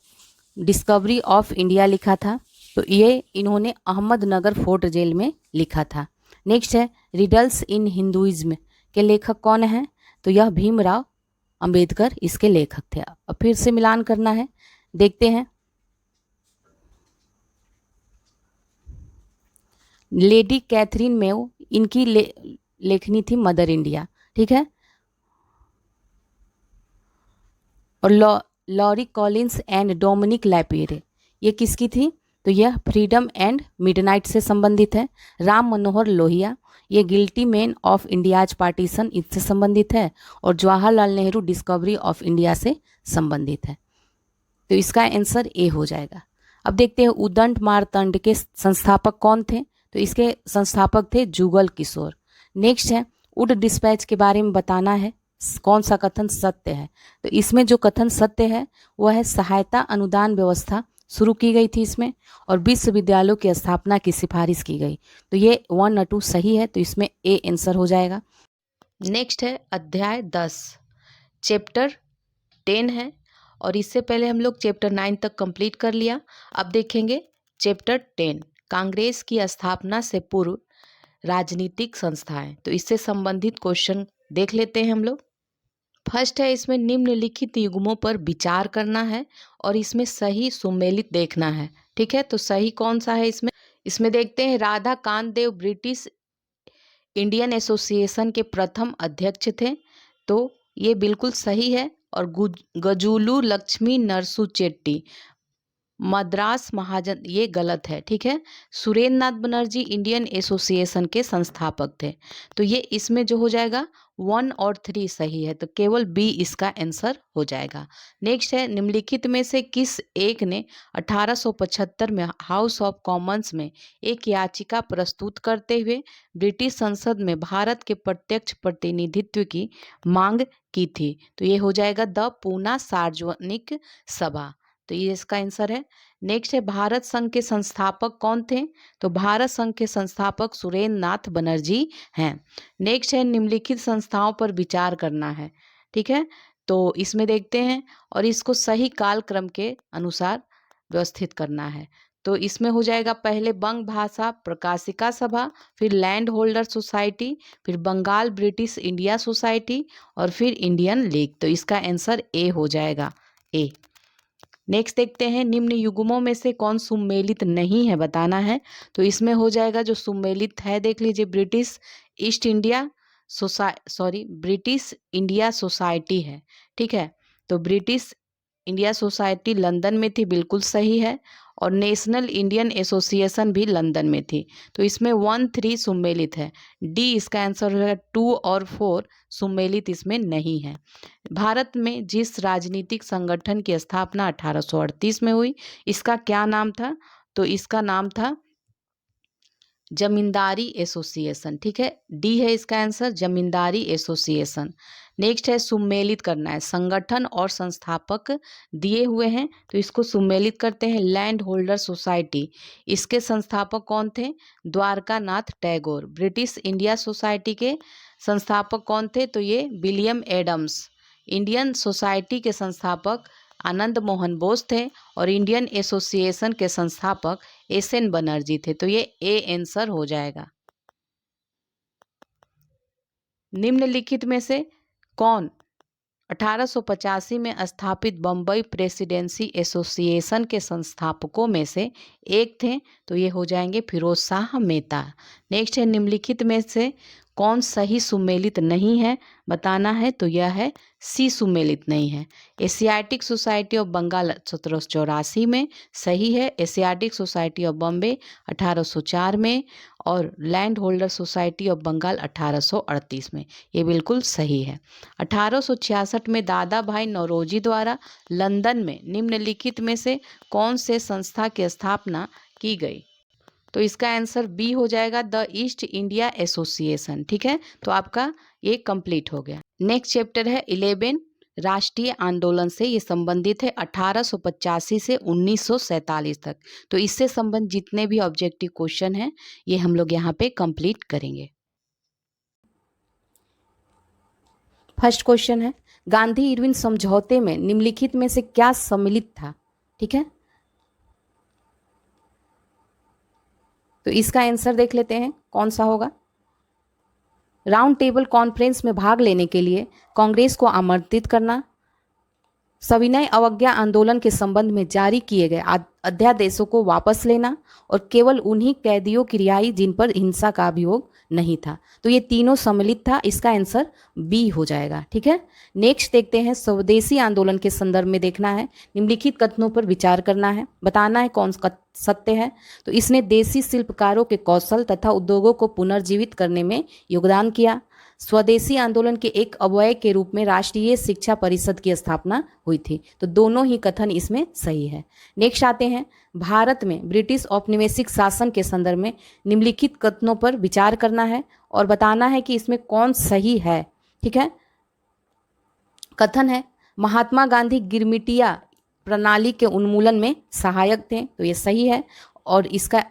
डिस्कवरी ऑफ इंडिया लिखा था? तो ये इन्होंने अहमदनगर फोर्ट जेल में लिखा था। नेक्स्ट है, रिडल्स इन हिंदुइज्म के लेखक कौन है? तो यह भीमराव अंबेडकर इसके लेखक थे। अब फिर से मिलान करना है, देखते हैं। लेडी कैथरीन मेयो, इनकी लेखनी थी मदर इंडिया, ठीक है। और लॉरी कॉलिंस एंड डोमिनिक लैपियरे, ये किसकी थी? तो यह फ्रीडम एंड मिडनाइट से संबंधित है। राम मनोहर लोहिया, ये guilty man of India's partition इससे संबंधित है। और Jawaharlal Nehru discovery of India से संबंधित है, तो इसका आंसर ए हो जाएगा। अब देखते हैं, उदंड मारतंड के संस्थापक कौन थे? तो इसके संस्थापक थे जुगल किशोर। नेक्स्ट है, वुड डिस्पैच के बारे में बताना है, कौन सा कथन सत्य है? तो इसमें जो कथन सत्य है वह है सहायता अनुदान व्यवस्था शुरू की गई थी इसमें, और विश्वविद्यालयों की स्थापना की सिफारिश की गई। तो ये 1 और 2 सही है, तो इसमें ए आंसर हो जाएगा। नेक्स्ट है अध्याय 10, चैप्टर 10 है, और इससे पहले हम लोग चैप्टर 9 तक कंप्लीट कर लिया। अब देखेंगे चैप्टर 10, कांग्रेस की स्थापना से पूर्व राजनीतिक संस्थाएं। तो इससे संबंधित क्वेश्चन देख लेते हैं हम लोग। फर्स्ट है, इसमें निम्नलिखित युग्मों पर विचार करना है और इसमें सही सुमेलित देखना है, ठीक है। तो सही कौन सा है इसमें देखते हैं, राधा कांत देव ब्रिटिश इंडियन एसोसिएशन के प्रथम अध्यक्ष थे, तो ये बिल्कुल सही है। और गजुलू लक्ष्मी नरसू चेट्टी मद्रास महाजन, ये गलत है, ठीक है। सुरेंद्र नाथ बनर्जी इंडियन एसोसिएशन के संस्थापक थे, तो ये इसमें जो हो जाएगा 1 और 3 सही है, तो केवल बी इसका आंसर हो जाएगा। नेक्स्ट है, निम्नलिखित में से किस एक ने 1875 में हाउस ऑफ कॉमन्स में एक याचिका प्रस्तुत करते हुए ब्रिटिश संसद में भारत के प्रत्यक्ष प्रतिनिधित्व की मांग की थी? तो ये हो जाएगा द पूना सार्वजनिक सभा, तो ये इसका आंसर है। नेक्स्ट है, भारत संघ के संस्थापक कौन थे? तो भारत संघ के संस्थापक सुरेंद्र नाथ बनर्जी हैं। नेक्स्ट है, निम्नलिखित संस्थाओं पर विचार करना है, ठीक है, तो इसमें देखते हैं और इसको सही कालक्रम के अनुसार व्यवस्थित करना है। तो इसमें हो जाएगा पहले बंग भाषा प्रकाशिका सभा, फिर लैंड होल्डर सोसाइटी, फिर बंगाल ब्रिटिश इंडिया सोसाइटी और फिर इंडियन लीग। तो इसका आंसर ए हो जाएगा, ए। नेक्स्ट देखते हैं निम्न युग्मों में से कौन सुमेलित नहीं है, बताना है। तो इसमें हो जाएगा जो सुमेलित है, देख लीजिए, ब्रिटिश इंडिया सोसाइटी है। ठीक है, तो ब्रिटिश इंडिया सोसाइटी लंदन में थी, बिल्कुल सही है। और नेशनल इंडियन एसोसिएशन भी लंदन में थी। तो इसमें 1, 3 सुमेलित है। डी इसका आंसर हो जाएगा। 2 और 4 सुमेलित इसमें नहीं है। भारत में जिस राजनीतिक संगठन की स्थापना 1838 में हुई, इसका क्या नाम था? तो इसका नाम था जमींदारी एसोसिएशन। ठीक है, डी है इसका आंसर, जमींदारी एसोसिएशन। नेक्स्ट है सुमेलित करना है, संगठन और संस्थापक दिए हुए हैं, तो इसको सुमेलित करते हैं। लैंड होल्डर सोसाइटी, इसके संस्थापक कौन थे? Dwarka Nath Tagore. British India society के संस्थापक कौन थे? तो ये विलियम एडम्स। इंडियन सोसाइटी के संस्थापक आनंद मोहन बोस थे और इंडियन एसोसिएशन के संस्थापक एस.एन. बनर्जी थे। तो ये ए आंसर हो जाएगा। निम्नलिखित में से कौन 1885 में स्थापित बम्बई प्रेसिडेंसी एसोसिएशन के संस्थापकों में से एक थे? तो ये हो जाएंगे फिरोज शाह मेहता। नेक्स्ट है निम्नलिखित में से कौन सही सुमेलित नहीं है, बताना है। तो यह है सी सुमेलित नहीं है। एशियाटिक सोसाइटी ऑफ बंगाल 1784 में सही है। एशियाटिक सोसाइटी ऑफ बॉम्बे 1804 में और land holder society of Bengal 1838 में, ये बिल्कुल सही है। 1866 में दादा भाई नौरोजी द्वारा लंदन में निम्नलिखित में से कौन से संस्था की स्थापना की गई? तो इसका आंसर बी हो जाएगा, द ईस्ट इंडिया एसोसिएशन। ठीक है, तो आपका ये कंप्लीट हो गया। नेक्स्ट चैप्टर है 11 राष्ट्रीय आंदोलन से ये संबंधित है 1885 से 1947 तक। तो इससे संबंधित जितने भी ऑब्जेक्टिव क्वेश्चन हैं ये हम लोग यहाँ पे कंप्लीट करेंगे। फर्स्ट क्वेश्चन है गांधी इरविन समझौते में निम्नलिखित में से क्या सम्मिलित था? ठीक है, तो इसका आंसर देख लेते हैं कौन सा होगा। राउंड टेबल कॉन्फ्रेंस में भाग लेने के लिए कांग्रेस को आमंत्रित करना, सविनय अवज्ञा आंदोलन के संबंध में जारी किए गए अध्यादेशों को वापस लेना और केवल उन्हीं कैदियों की रिहाई जिन पर हिंसा का अभियोग नहीं था। तो ये तीनों सम्मिलित था, इसका आंसर बी हो जाएगा। ठीक है, नेक्स्ट देखते हैं स्वदेशी आंदोलन के संदर्भ में देखना है, निम्नलिखित कथनों पर विचार करना है, बताना है कौन सा सत्य है। तो इसने देसी शिल्पकारों के कौशल तथा उद्योगों को पुनर्जीवित करने में योगदान किया। स्वदेशी आंदोलन के एक अवयव के रूप में राष्ट्रीय शिक्षा परिषद की स्थापना हुई थी। तो दोनों ही कथन इसमें सही है। नेक्स्ट आते हैं भारत में ब्रिटिश औपनिवेशिक शासन के संदर्भ में निम्नलिखित कथनों पर विचार करना है और बताना है कि इसमें कौन सही है। ठीक है, कथन है महात्मा गांधी गिरमिटिया प्रणाली के उन्मूलन में सहायक थे। तो ये सही है और इसका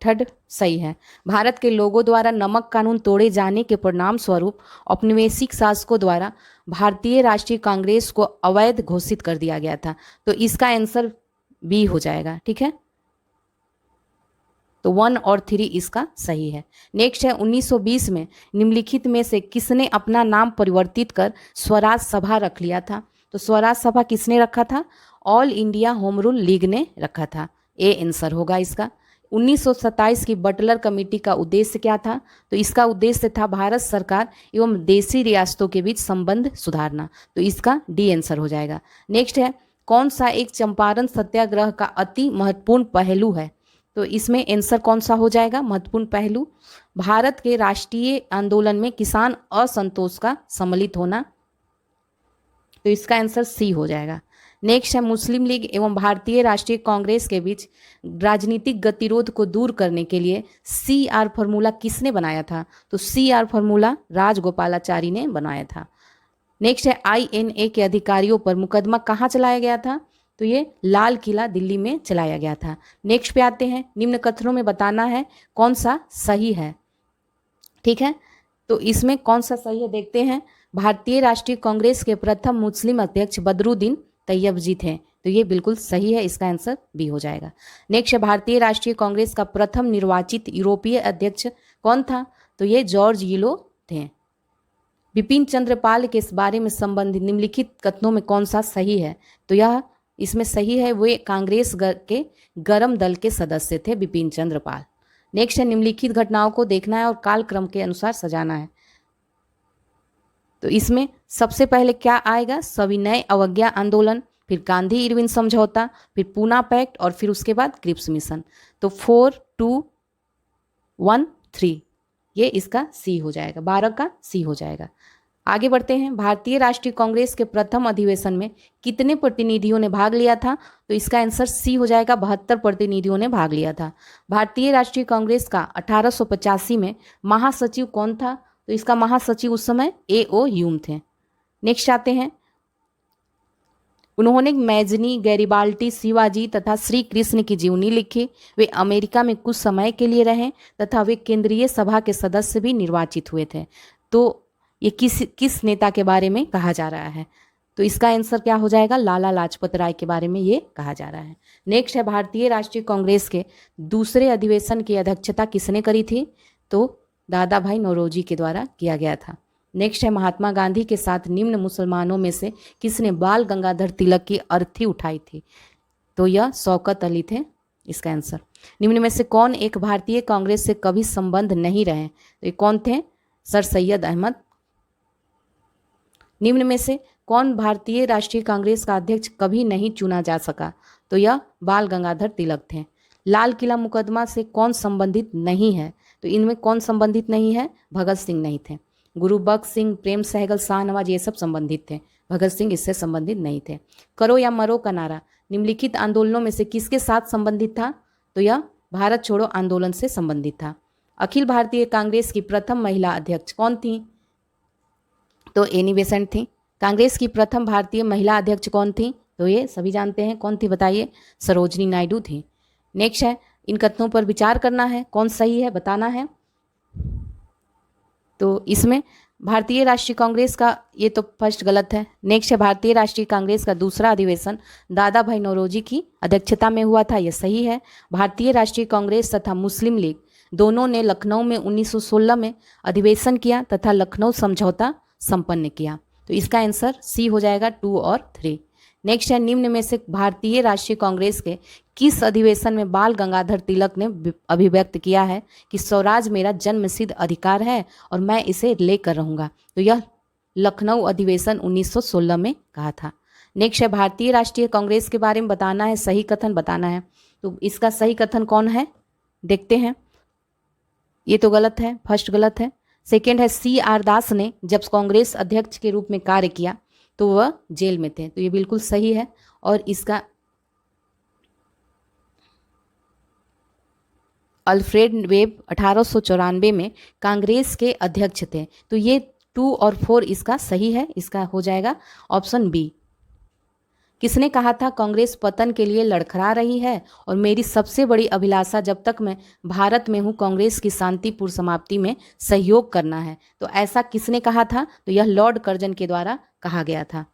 थर्ड सही है। भारत के लोगों द्वारा नमक कानून तोड़े जाने के परिणाम स्वरूप औपनिवेशिक शासकों द्वारा भारतीय राष्ट्रीय कांग्रेस को अवैध घोषित कर दिया गया था। तो इसका आंसर बी हो जाएगा। ठीक है, तो 1 और 3 इसका सही है। नेक्स्ट है 1920 में निम्नलिखित में से किसने अपना नाम परिवर्तित कर स्वराज सभा रख लिया था? तो स्वराज सभा किसने रखा था? All India home rule league ने रखा था। ए आंसर होगा इसका। 1927 की बटलर कमेटी का उद्देश्य क्या था? तो इसका उद्देश्य था भारत सरकार एवं देशी रियासतों के बीच संबंध सुधारना। तो इसका डी आंसर हो जाएगा। नेक्स्ट है कौन सा एक चंपारण सत्याग्रह का अति महत्वपूर्ण पहलू है? तो इसमें आंसर कौन सा हो जाएगा? महत्वपूर्ण पहलू भारत के राष्ट्रीय आंदोलन में किसान असंतोष का सम्मिलित होना। तो इसका आंसर सी हो जाएगा। नेक्स्ट है मुस्लिम लीग एवं भारतीय राष्ट्रीय कांग्रेस के बीच राजनीतिक गतिरोध को दूर करने के लिए CR फॉर्मूला किसने बनाया था? तो CR फॉर्मूला राजगोपालाचारी ने बनाया था। नेक्स्ट है INA के अधिकारियों पर मुकदमा कहाँ चलाया गया था? तो ये लाल किला दिल्ली में चलाया गया था। नेक्स्ट पे आते हैं निम्न कथनों में बताना है कौन सा सही है। ठीक है, तो इसमें कौन सा सही है देखते हैं। भारतीय राष्ट्रीय कांग्रेस के प्रथम मुस्लिम अध्यक्ष बदरुद्दीन तैयबजी थे। तो ये बिल्कुल सही है, इसका आंसर बी हो जाएगा। नेक्स्ट है, भारतीय राष्ट्रीय कांग्रेस का प्रथम निर्वाचित यूरोपीय अध्यक्ष कौन था? तो ये जॉर्ज यूलो थे। बिपिन चंद्र पाल के इस बारे में संबंधित निम्नलिखित कथनों में कौन सा सही है? तो यह इसमें सही है, वे कांग्रेस के गरम दल के सदस्य थे बिपिन चंद्र पाल। नेक्स्ट है, निम्नलिखित घटनाओं को देखना है और कालक्रम के अनुसार सजाना है। तो इसमें सबसे पहले क्या आएगा? सविनय अवज्ञा आंदोलन, फिर गांधी इरविन समझौता, फिर पूना पैक्ट और फिर उसके बाद क्रिप्स मिशन। तो 4, 2, 1, 3 ये इसका सी हो जाएगा, 12 का सी हो जाएगा। आगे बढ़ते हैं। भारतीय राष्ट्रीय कांग्रेस के प्रथम अधिवेशन में कितने प्रतिनिधियों ने भाग लिया था? तो इसका आंसर सी हो जाएगा, 72 प्रतिनिधियों ने भाग लिया था। भारतीय राष्ट्रीय कांग्रेस का 1885 में महासचिव कौन था? तो इसका महासचिव उस समय A.O. ह्यूम थे। नेक्स्ट आते हैं, उन्होंने मैजनी, गैरिबाल्टी, शिवाजी तथा श्री कृष्ण की जीवनी लिखी। वे अमेरिका में कुछ समय के लिए रहे तथा वे केंद्रीय सभा के सदस्य भी निर्वाचित हुए थे। तो ये किस नेता के बारे में कहा जा रहा है? तो इसका आंसर क्या हो जाएगा? लाला लाजपत राय के बारे में ये कहा जा रहा है। नेक्स्ट है, भारतीय राष्ट्रीय कांग्रेस के दूसरे अधिवेशन की अध्यक्षता किसने करी थी? तो दादा भाई नौरोजी के द्वारा किया गया था। नेक्स्ट है, महात्मा गांधी के साथ निम्न मुसलमानों में से किसने बाल गंगाधर तिलक की अर्थी उठाई थी? तो यह शौकत अली थे, इसका आंसर। निम्न में से कौन एक भारतीय कांग्रेस से कभी संबंध नहीं रहे? तो ये कौन थे? सर सैयद अहमद। निम्न में से कौन भारतीय राष्ट्रीय कांग्रेस का अध्यक्ष कभी नहीं चुना जा सका? तो यह बाल गंगाधर तिलक थे। लाल किला मुकदमा से कौन संबंधित नहीं है? तो इनमें कौन संबंधित नहीं है? भगत सिंह नहीं थे। गुरु बख्श सिंह, प्रेम सहगल, शाहनवाज ये सब संबंधित थे, भगत सिंह इससे संबंधित नहीं थे। करो या मरो का नारा निम्नलिखित आंदोलनों में से किसके साथ संबंधित था? तो यह भारत छोड़ो आंदोलन से संबंधित था। अखिल भारतीय कांग्रेस की प्रथम महिला अध्यक्ष कौन थी? तो एनी बेसेंट थी। कांग्रेस की प्रथम भारतीय महिला अध्यक्ष कौन थी? तो ये सभी जानते हैं, कौन थी बताइए? सरोजनी नायडू थी। नेक्स्ट है, इन कथनों पर विचार करना है, कौन सही है बताना है। तो इसमें भारतीय राष्ट्रीय कांग्रेस का ये तो फर्स्ट गलत है। नेक्स्ट है, भारतीय राष्ट्रीय कांग्रेस का दूसरा अधिवेशन दादा भाई नौरोजी की अध्यक्षता में हुआ था, यह सही है। भारतीय राष्ट्रीय कांग्रेस तथा मुस्लिम लीग दोनों ने लखनऊ में 1916 में अधिवेशन किया तथा लखनऊ समझौता संपन्न किया। तो इसका आंसर सी हो जाएगा, 2 और 3। नेक्स्ट है, निम्न में से भारतीय राष्ट्रीय कांग्रेस के किस अधिवेशन में बाल गंगाधर तिलक ने अभिव्यक्त किया है कि स्वराज मेरा जन्मसिद्ध अधिकार है और मैं इसे लेकर रहूंगा? तो यह लखनऊ अधिवेशन 1916 में कहा था। नेक्स्ट है, भारतीय राष्ट्रीय कांग्रेस के बारे में बताना है, सही कथन बताना है। तो इसका सही कथन कौन है देखते हैं। ये तो गलत है, फर्स्ट गलत है। सेकेंड है, C.R. दास ने जब कांग्रेस अध्यक्ष के रूप में कार्य किया तो वह जेल में थे, तो ये बिल्कुल सही है। और इसका अल्फ्रेड वेब 1894 में कांग्रेस के अध्यक्ष थे, तो ये 2 और 4 इसका सही है, इसका हो जाएगा ऑप्शन बी। किसने कहा था कांग्रेस पतन के लिए लड़खड़ा रही है और मेरी सबसे बड़ी अभिलाषा जब तक मैं भारत में हूं कांग्रेस की शांतिपूर्ण समाप्ति में सहयोग करना है? तो ऐसा किसने कहा था? तो यह लॉर्ड कर्जन के द्वारा कहा गया था।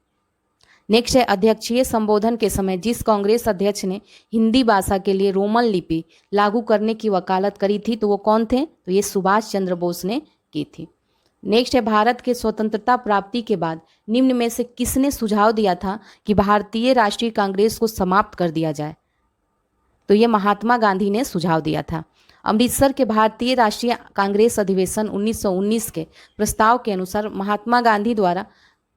नेक्स्ट है, अध्यक्षीय संबोधन के समय जिस कांग्रेस अध्यक्ष ने हिंदी भाषा के लिए रोमन लिपि लागू करने की वकालत करी थी तो वो कौन थे? तो ये सुभाष चंद्र बोस ने की थी। नेक्स्ट है, भारत के स्वतंत्रता प्राप्ति के बाद निम्न में से किसने सुझाव दिया था कि भारतीय राष्ट्रीय कांग्रेस को समाप्त कर दिया जाए? तो ये महात्मा गांधी ने सुझाव दिया था। अमृतसर के भारतीय राष्ट्रीय कांग्रेस अधिवेशन 1919 के प्रस्ताव के अनुसार महात्मा गांधी द्वारा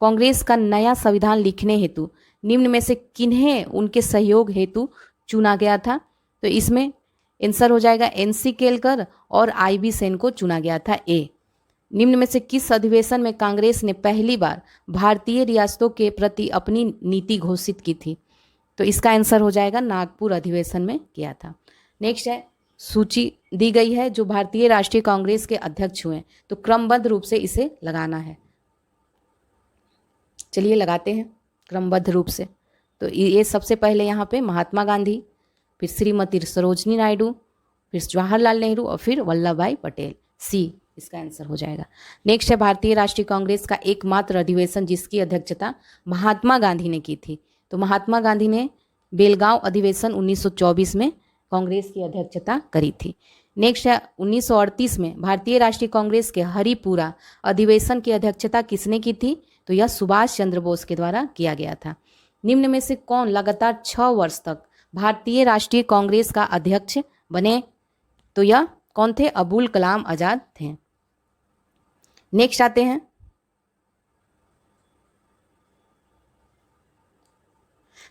कांग्रेस का नया संविधान लिखने हेतु निम्न में से किन्हें उनके सहयोग हेतु चुना गया था? तो इसमें आंसर हो जाएगा NC केलकर और IB सेन को चुना गया था। ए। निम्न में से किस अधिवेशन में कांग्रेस ने पहली बार भारतीय रियासतों के प्रति अपनी नीति घोषित की थी? तो इसका आंसर हो जाएगा नागपुर अधिवेशन में किया था। नेक्स्ट है, सूची दी गई है जो भारतीय राष्ट्रीय कांग्रेस के अध्यक्ष हुए, तो क्रमबद्ध रूप से इसे लगाना है। चलिए लगाते हैं क्रमबद्ध रूप से। तो ये सबसे पहले यहाँ पे महात्मा गांधी, फिर श्रीमती सरोजनी नायडू, फिर जवाहरलाल नेहरू और फिर वल्लभ भाई पटेल। सी इसका आंसर हो जाएगा। नेक्स्ट है भारतीय राष्ट्रीय कांग्रेस का एकमात्र अधिवेशन जिसकी अध्यक्षता महात्मा गांधी ने की थी। तो महात्मा गांधी ने बेलगांव अधिवेशन 1924 में कांग्रेस की अध्यक्षता करी थी। नेक्स्ट है 1938 में भारतीय राष्ट्रीय कांग्रेस के हरिपुरा अधिवेशन की अध्यक्षता किसने की थी? तो यह सुभाष चंद्र बोस के द्वारा किया गया था। निम्न में से कौन लगातार 6 वर्ष तक भारतीय राष्ट्रीय कांग्रेस का अध्यक्ष बने? तो यह कौन थे? अबुल कलाम आजाद थे। नेक्स्ट आते हैं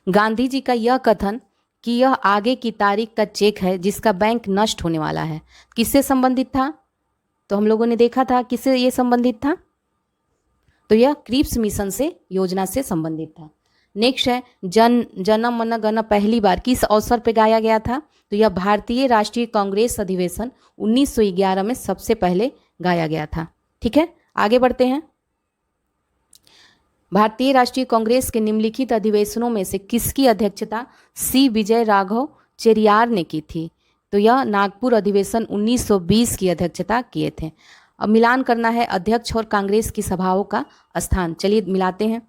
गांधी जी का यह कथन कि यह आगे की तारीख का चेक है जिसका बैंक नष्ट होने वाला है, किससे संबंधित था? तो हम लोगों ने देखा था किससे ये संबंधित था, तो यह क्रिप्स मिशन से योजना से संबंधित था। नेक्स्ट है जन मन गण पहली बार किस अवसर पर गाया गया था? तो यह भारतीय राष्ट्रीय कांग्रेस अधिवेशन 1911 में सबसे पहले गाया गया था। ठीक है, आगे बढ़ते हैं। भारतीय राष्ट्रीय कांग्रेस के निम्नलिखित अधिवेशनों में से किसकी अध्यक्षता सी विजय राघव चेरियार ने की थी? तो यह नागपुर अधिवेशन 1920 की अध्यक्षता किए थे। अब मिलान करना है अध्यक्ष और कांग्रेस की सभाओं का स्थान। चलिए मिलाते हैं,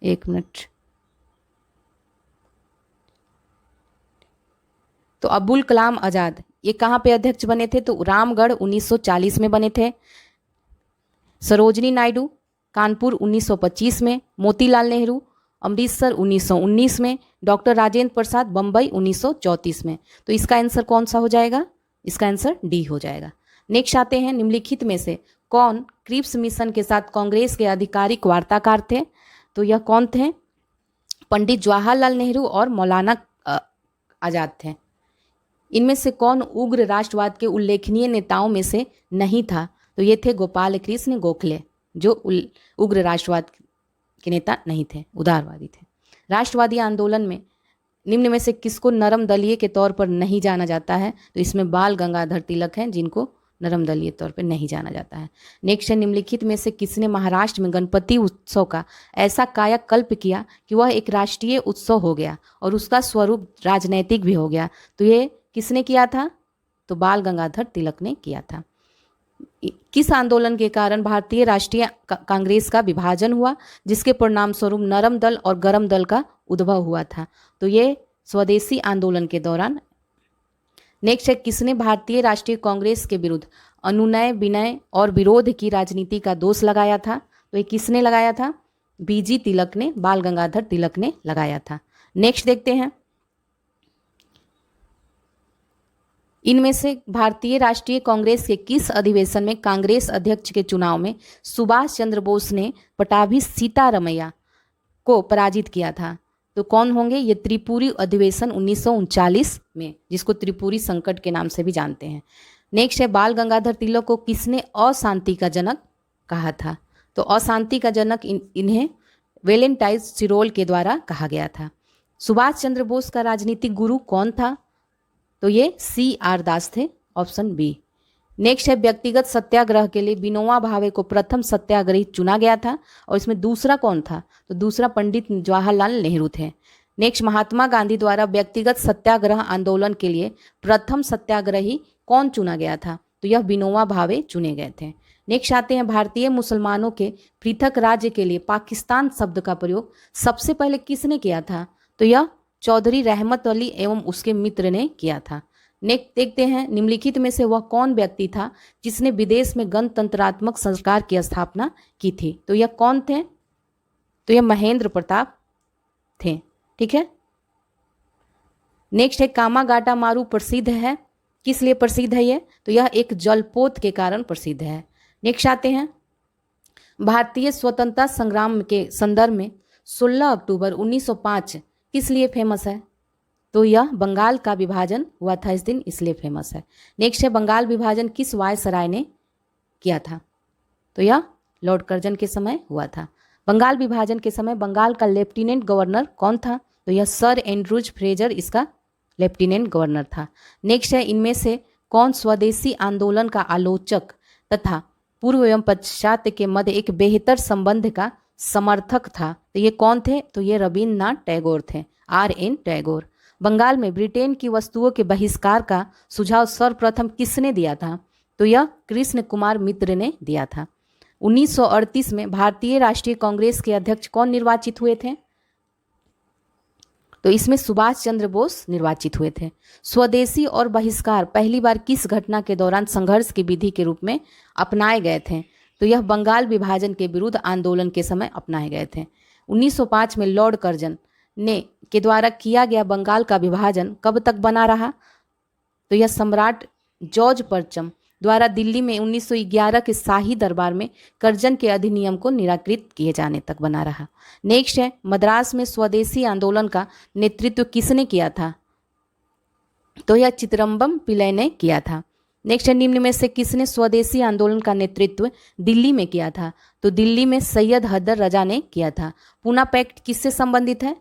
एक मिनट। तो अबुल कलाम आजाद ये कहाँ पे अध्यक्ष बने थे? तो रामगढ़ 1940 में बने थे। सरोजनी नायडू कानपुर 1925 में, मोतीलाल नेहरू अमृतसर 1919 में, डॉक्टर राजेंद्र प्रसाद बम्बई 1934 में। तो इसका आंसर कौन सा हो जाएगा? इसका आंसर डी हो जाएगा। नेक्स्ट आते हैं निम्नलिखित में से कौन क्रिप्स मिशन के साथ कांग्रेस के आधिकारिक वार्ताकार थे? तो यह कौन थे? पंडित जवाहरलाल नेहरू और मौलाना आजाद थे। इनमें से कौन उग्र राष्ट्रवाद के उल्लेखनीय नेताओं में से नहीं था? तो ये थे गोपाल कृष्ण गोखले, जो उग्र राष्ट्रवाद के नेता नहीं थे, उदारवादी थे। राष्ट्रवादी आंदोलन में निम्न में से किसको नरम दलीय के तौर पर नहीं जाना जाता है? तो इसमें बाल गंगाधर तिलक हैं जिनको नरम दलीय तौर पर नहीं जाना जाता है। नेक्स्ट है निम्नलिखित में से किसने महाराष्ट्र में गणपति उत्सव का ऐसा कायाकल्प किया कि वह एक राष्ट्रीय उत्सव हो गया और उसका स्वरूप राजनैतिक भी हो गया? तो ये किसने किया था? तो बाल गंगाधर तिलक ने किया था। किस आंदोलन के कारण भारतीय राष्ट्रीय कांग्रेस का विभाजन हुआ जिसके परिणाम स्वरूप नरम दल और गरम दल का उद्भव हुआ था? तो ये स्वदेशी आंदोलन के दौरान। नेक्स्ट है किसने भारतीय राष्ट्रीय कांग्रेस के विरुद्ध अनुनय विनय और विरोध की राजनीति का दोष लगाया था? तो ये किसने लगाया था? बीजी तिलक ने, बाल गंगाधर तिलक ने लगाया था। नेक्स्ट देखते हैं इनमें से भारतीय राष्ट्रीय कांग्रेस के किस अधिवेशन में कांग्रेस अध्यक्ष के चुनाव में सुभाष चंद्र बोस ने पटाभी सीतारमैया को पराजित किया था? तो कौन होंगे? ये त्रिपुरी अधिवेशन 1939 में, जिसको त्रिपुरी संकट के नाम से भी जानते हैं। नेक्स्ट है बाल गंगाधर तिलक को किसने अशांति का जनक कहा था? तो अशांति का जनक इन्हें वेलेंटाइन सिरोल के द्वारा कहा गया था। सुभाष चंद्र बोस का राजनीतिक गुरु कौन था? तो ये C.R. दास थे, ऑप्शन बी। नेक्स्ट है व्यक्तिगत सत्याग्रह के लिए विनोबा भावे को प्रथम सत्याग्रही चुना गया था और इसमें दूसरा कौन था? तो दूसरा पंडित जवाहरलाल नेहरू थे। नेक्स्ट महात्मा गांधी द्वारा व्यक्तिगत सत्याग्रह आंदोलन के लिए प्रथम सत्याग्रही कौन चुना गया था? तो यह विनोबा भावे चुने गए थे। नेक्स्ट आते हैं भारतीय मुसलमानों के पृथक राज्य के लिए पाकिस्तान शब्द का प्रयोग सबसे पहले किसने किया था? तो यह चौधरी रहमत अली एवं उसके मित्र ने किया था। नेक्स्ट देखते हैं निम्नलिखित में से वह कौन व्यक्ति था जिसने विदेश में गणतंत्रात्मक सरकार की स्थापना की थी? तो यह कौन थे? तो यह महेंद्र प्रताप थे। ठीक है। नेक्स्ट है कामागाटा मारू प्रसिद्ध है, किस लिए प्रसिद्ध है ये? तो यह एक जलपोत के कारण प्रसिद्ध है। नेक्स्ट आते हैं भारतीय स्वतंत्रता संग्राम के संदर्भ में 16 अक्टूबर 1905 किस लिए फेमस है? तो यह बंगाल का विभाजन हुआ था इस दिन, इसलिए फेमस है। नेक्स्ट है बंगाल विभाजन किस वायसराय ने किया था? तो यह लॉर्ड कर्जन के समय हुआ था। बंगाल विभाजन के समय बंगाल का लेफ्टिनेंट गवर्नर कौन था? तो यह सर एंड्रूज फ्रेजर इसका लेफ्टिनेंट गवर्नर था। नेक्स्ट है इनमें से कौन स्वदेशी आंदोलन का आलोचक तथा पूर्व एवं पश्चात के मध्य एक बेहतर संबंध का समर्थक था? तो ये कौन थे? तो ये रविन्द्रनाथ टैगोर थे, R.N. टैगोर। बंगाल में ब्रिटेन की वस्तुओं के बहिष्कार का सुझाव सर्वप्रथम किसने दिया था? तो यह कृष्ण कुमार मित्र ने दिया था। 1938 में भारतीय राष्ट्रीय कांग्रेस के अध्यक्ष कौन निर्वाचित हुए थे? तो इसमें सुभाष चंद्र बोस निर्वाचित हुए थे। स्वदेशी और बहिष्कार पहली बार किस घटना के दौरान संघर्ष की विधि के रूप में अपनाए गए थे? तो यह बंगाल विभाजन के विरुद्ध आंदोलन के समय अपनाए गए थे। 1905 में लॉर्ड कर्जन ने के द्वारा किया गया बंगाल का विभाजन कब तक बना रहा? तो यह सम्राट जॉर्ज परचम द्वारा दिल्ली में 1911 के शाही दरबार में कर्जन के अधिनियम को निराकृत किए जाने तक बना रहा। नेक्स्ट है, मद्रास में स्वदेशी आंदोलन का नेतृत्व किसने किया था? तो यह चिदम्बरम पिल्लई ने किया था। नेक्स्ट है, निम्न में से किसने स्वदेशी आंदोलन का नेतृत्व दिल्ली में किया था? तो दिल्ली में सैयद हैदर रजा ने किया था। पूना पैक्ट किससे संबंधित है?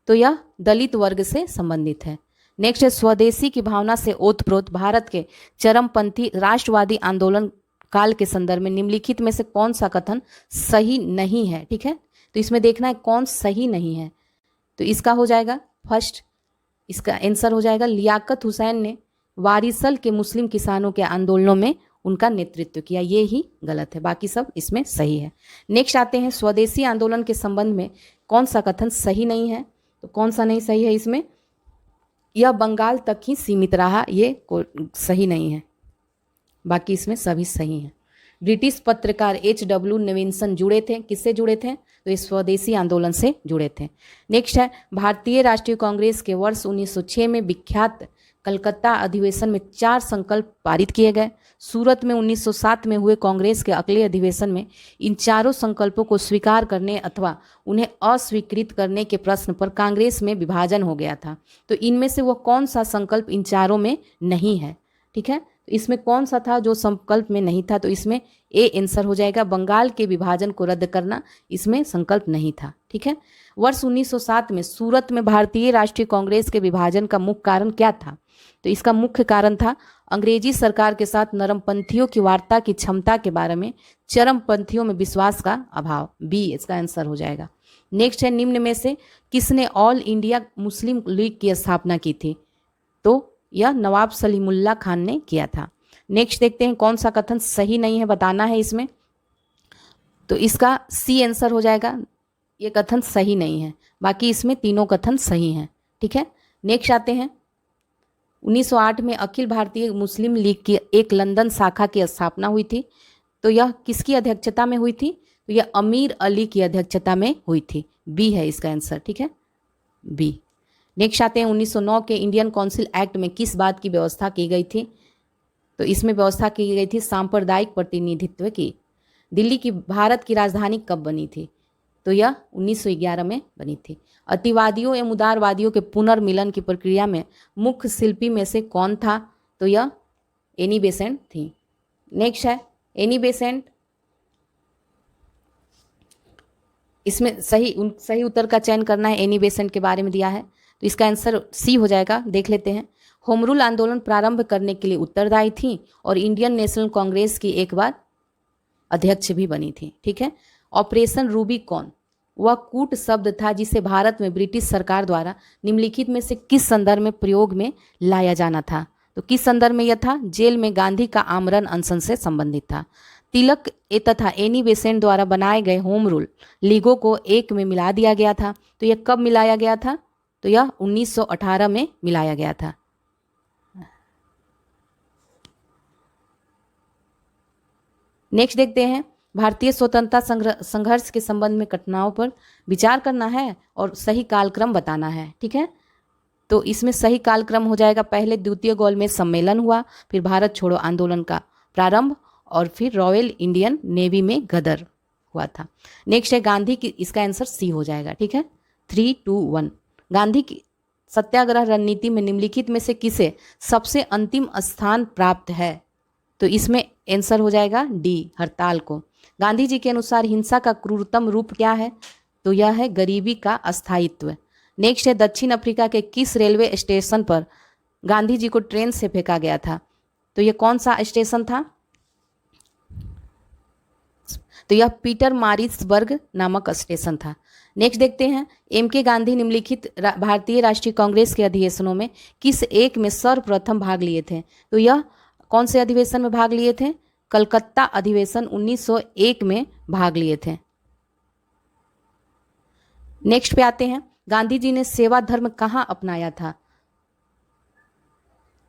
तो यह दलित वर्ग से संबंधित है। नेक्स्ट है, स्वदेशी की भावना से ओतप्रोत भारत के चरमपंथी राष्ट्रवादी आंदोलन काल के संदर्भ में निम्नलिखित में से कौन सा कथन सही नहीं है? ठीक है, तो इसमें देखना है कौन सही नहीं है। तो इसका हो जाएगा फर्स्ट, इसका आंसर हो जाएगा लियाकत हुसैन ने वारिसल के मुस्लिम किसानों के आंदोलनों में उनका नेतृत्व किया, ये ही गलत है, बाकी सब इसमें सही है। नेक्स्ट आते हैं, स्वदेशी आंदोलन के संबंध में कौन सा कथन सही नहीं है? तो कौन सा नहीं सही है इसमें? यह बंगाल तक ही सीमित रहा, ये सही नहीं है, बाकी इसमें सभी सही हैं। ब्रिटिश पत्रकार H.W. नेविन्सन जुड़े थे, किससे जुड़े थे? तो इस स्वदेशी आंदोलन से जुड़े थे। नेक्स्ट है, भारतीय राष्ट्रीय कांग्रेस के वर्ष 1906 में विख्यात कलकत्ता अधिवेशन में 4 संकल्प पारित किए गए। सूरत में 1907 में हुए कांग्रेस के अगले अधिवेशन में इन चारों संकल्पों को स्वीकार करने अथवा उन्हें अस्वीकृत करने के प्रश्न पर कांग्रेस में विभाजन हो गया था। तो इनमें से वह कौन सा संकल्प इन चारों में नहीं है? ठीक है, तो इसमें कौन सा था जो संकल्प में नहीं था? तो इसमें ए आंसर हो जाएगा, बंगाल के विभाजन को रद्द करना इसमें संकल्प नहीं था। ठीक है, वर्ष 1907 में सूरत में भारतीय राष्ट्रीय कांग्रेस के विभाजन का मुख्य कारण क्या था? तो इसका मुख्य कारण था अंग्रेजी सरकार के साथ नरमपंथियों की वार्ता की क्षमता के बारे में चरमपंथियों में विश्वास का अभाव, बी इसका आंसर हो जाएगा। नेक्स्ट है, निम्न में से किसने ऑल इंडिया मुस्लिम लीग की स्थापना की थी? तो यह नवाब सलीमुल्लाह खान ने किया था। नेक्स्ट देखते हैं कौन सा कथन सही नहीं है, बताना है इसमें। तो इसका सी आंसर हो जाएगा, ये कथन सही नहीं है, बाकी इसमें तीनों कथन सही हैं। ठीक है, नेक्स्ट आते हैं, 1908 में अखिल भारतीय मुस्लिम लीग की एक लंदन शाखा की स्थापना हुई थी। तो यह किसकी अध्यक्षता में हुई थी? तो यह अमीर अली की अध्यक्षता में हुई थी, बी है इसका आंसर। ठीक है, बी। नेक्स्ट आते हैं, 1909 के इंडियन काउंसिल एक्ट में किस बात की व्यवस्था की गई थी? तो इसमें व्यवस्था की गई थी सांप्रदायिक प्रतिनिधित्व की। दिल्ली की भारत की राजधानी कब बनी थी? तो यह 1911 में बनी थी। अतिवादियों एवं उदारवादियों के पुनर्मिलन की प्रक्रिया में मुख्य शिल्पी में से कौन था? तो यह एनी बेसेंट थी। नेक्स्ट है, एनी बेसेंट, इसमें सही उत्तर का चयन करना है। एनी बेसेंट के बारे में दिया है, तो इसका आंसर सी हो जाएगा। देख लेते हैं, होम रूल आंदोलन प्रारंभ करने के लिए उत्तरदायी थी और इंडियन नेशनल कांग्रेस की एक बार अध्यक्ष भी बनी थी। ठीक है, ऑपरेशन रूबिकॉन वह कूट शब्द था जिसे भारत में ब्रिटिश सरकार द्वारा निम्नलिखित में से किस संदर्भ में प्रयोग में लाया जाना था? तो किस संदर्भ में यह था? जेल में गांधी का आमरण अनशन से संबंधित था। तिलक तथा एनी बेसेंट द्वारा बनाए गए होम रूल लीगों को एक में मिला दिया गया था। तो यह कब मिलाया गया था? तो यह 1918 में मिलाया गया था। नेक्स्ट देखते हैं, भारतीय स्वतंत्रता संघर्ष के संबंध में घटनाओं पर विचार करना है और सही कालक्रम बताना है। ठीक है, तो इसमें सही कालक्रम हो जाएगा, पहले द्वितीय गोलमेज सम्मेलन हुआ, फिर भारत छोड़ो आंदोलन का प्रारंभ और फिर रॉयल इंडियन नेवी में गदर हुआ था। नेक्स्ट है गांधी की, इसका आंसर सी हो जाएगा। ठीक है, 3, 2, 1। गांधी की सत्याग्रह रणनीति में निम्नलिखित में से किसे सबसे अंतिम स्थान प्राप्त है? तो इसमें आंसर हो जाएगा डी, हड़ताल को। गांधी जी के अनुसार हिंसा का क्रूरतम रूप क्या है? तो यह है गरीबी का अस्थायित्व। नेक्स्ट है, दक्षिण अफ्रीका के किस रेलवे स्टेशन पर गांधी जी को ट्रेन से फेंका गया था? तो यह कौन सा स्टेशन था? तो यह पीटर मारिट्सबर्ग नामक स्टेशन था। नेक्स्ट देखते हैं, M.K. गांधी निम्नलिखित भारतीय राष्ट्रीय कांग्रेस के अधिवेशनों में किस एक में सर्वप्रथम भाग लिए थे? तो यह कौन से अधिवेशन में भाग लिए थे? कलकत्ता अधिवेशन 1901 में भाग लिए थे। नेक्स्ट पे आते हैं, गांधी जी ने सेवा धर्म कहाँ अपनाया था?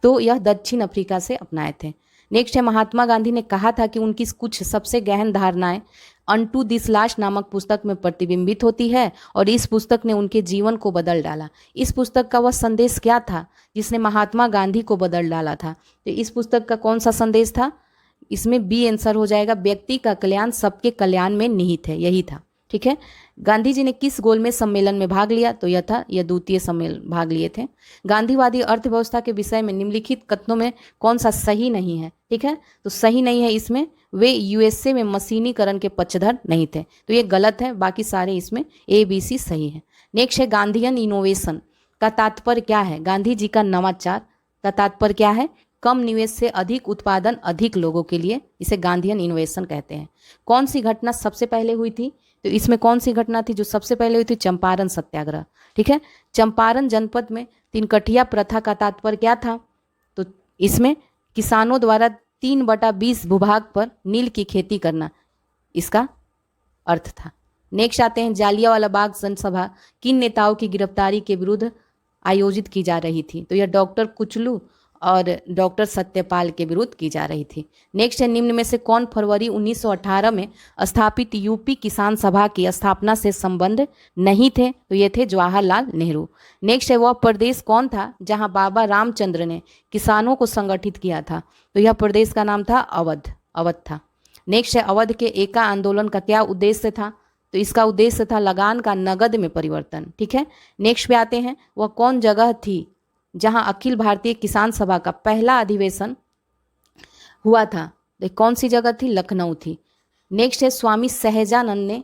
तो यह दक्षिण अफ्रीका से अपनाए थे। नेक्स्ट है, महात्मा गांधी ने कहा था कि उनकी कुछ सबसे गहन धारणाएं अनटू दिस लास्ट नामक पुस्तक में प्रतिबिंबित होती है और इस पुस्तक ने उनके जीवन को बदल डाला। इस पुस्तक का वह संदेश क्या था जिसने महात्मा गांधी को बदल डाला था? तो इस पुस्तक का कौन सा संदेश था? इसमें बी आंसर हो जाएगा, व्यक्ति का कल्याण सबके कल्याण में निहित है, यही था। ठीक है। गांधी जी ने किस गोलमेज सम्मेलन में भाग लिया? तो यह द्वितीय सम्मेलन भाग लिए थे। गांधीवादी अर्थव्यवस्था के विषय में निम्नलिखित कथनों में कौन सा सही नहीं है? ठीक है, तो सही नहीं है इसमें, वे यूएसए में मशीनीकरण के पक्षधर नहीं थे, तो ये गलत है। बाकी सारे इसमें ABC सही है। नेक्स्ट है, गांधीयन इनोवेशन का तात्पर्य क्या है? गांधी जी का नवाचार का तात्पर्य क्या है? कम निवेश से अधिक उत्पादन अधिक लोगों के लिए, इसे गांधीयन इनोवेशन कहते हैं। कौन सी घटना सबसे पहले हुई थी? तो इसमें कौन सी घटना थी जो सबसे पहले हुई थी? चंपारण सत्याग्रह। ठीक है, चंपारण जनपद में तीनकठिया प्रथा का तात्पर्य क्या था? तो इसमें किसानों द्वारा 3/20 भूभाग पर नील की खेती करना इसका अर्थ था। नेक्स्ट आते हैं, जालियांवाला बाग जनसभा किन नेताओं की गिरफ्तारी के विरुद्ध आयोजित की जा रही थी? तो यह डॉक्टर कुचलू और डॉक्टर सत्यपाल के विरुद्ध की जा रही थी। नेक्स्ट है, निम्न में से कौन फरवरी 1918 में स्थापित यूपी किसान सभा की स्थापना से संबंध नहीं थे? तो ये थे जवाहरलाल नेहरू। नेक्स्ट है, वह प्रदेश कौन था जहां बाबा रामचंद्र ने किसानों को संगठित किया था? तो यह प्रदेश का नाम था अवध था। नेक्स्ट है, अवध के एका आंदोलन का क्या उद्देश्य था? तो इसका उद्देश्य था लगान का नगद में परिवर्तन। ठीक है। नेक्स्ट पे आते हैं, वह कौन जगह थी जहां अखिल भारतीय किसान सभा का पहला अधिवेशन हुआ था? तो कौन सी जगह थी? लखनऊ थी। नेक्स्ट है, स्वामी सहजानंद ने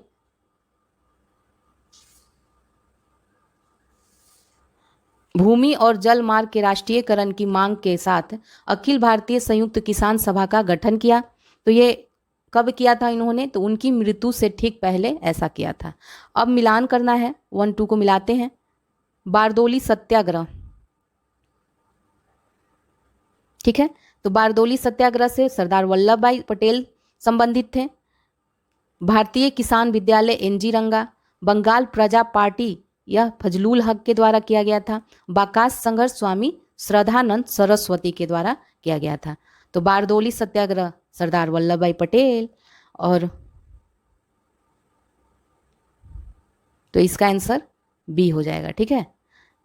भूमि और जल मार्ग के राष्ट्रीयकरण की मांग के साथ अखिल भारतीय संयुक्त किसान सभा का गठन किया। तो ये कब किया था इन्होंने? तो उनकी मृत्यु से ठीक पहले ऐसा किया था। अब मिलान करना है, 1-2 को मिलाते हैं। बारदोली सत्याग्रह, ठीक है, तो बारदोली सत्याग्रह से सरदार वल्लभ भाई पटेल संबंधित थे। भारतीय किसान विद्यालय NG रंगा, बंगाल प्रजा पार्टी यह फजलुल हक के द्वारा किया गया था। बाकास संघर्ष स्वामी श्रद्धानंद सरस्वती के द्वारा किया गया था। तो बारदोली सत्याग्रह सरदार वल्लभ भाई पटेल, और तो इसका आंसर बी हो जाएगा। ठीक है,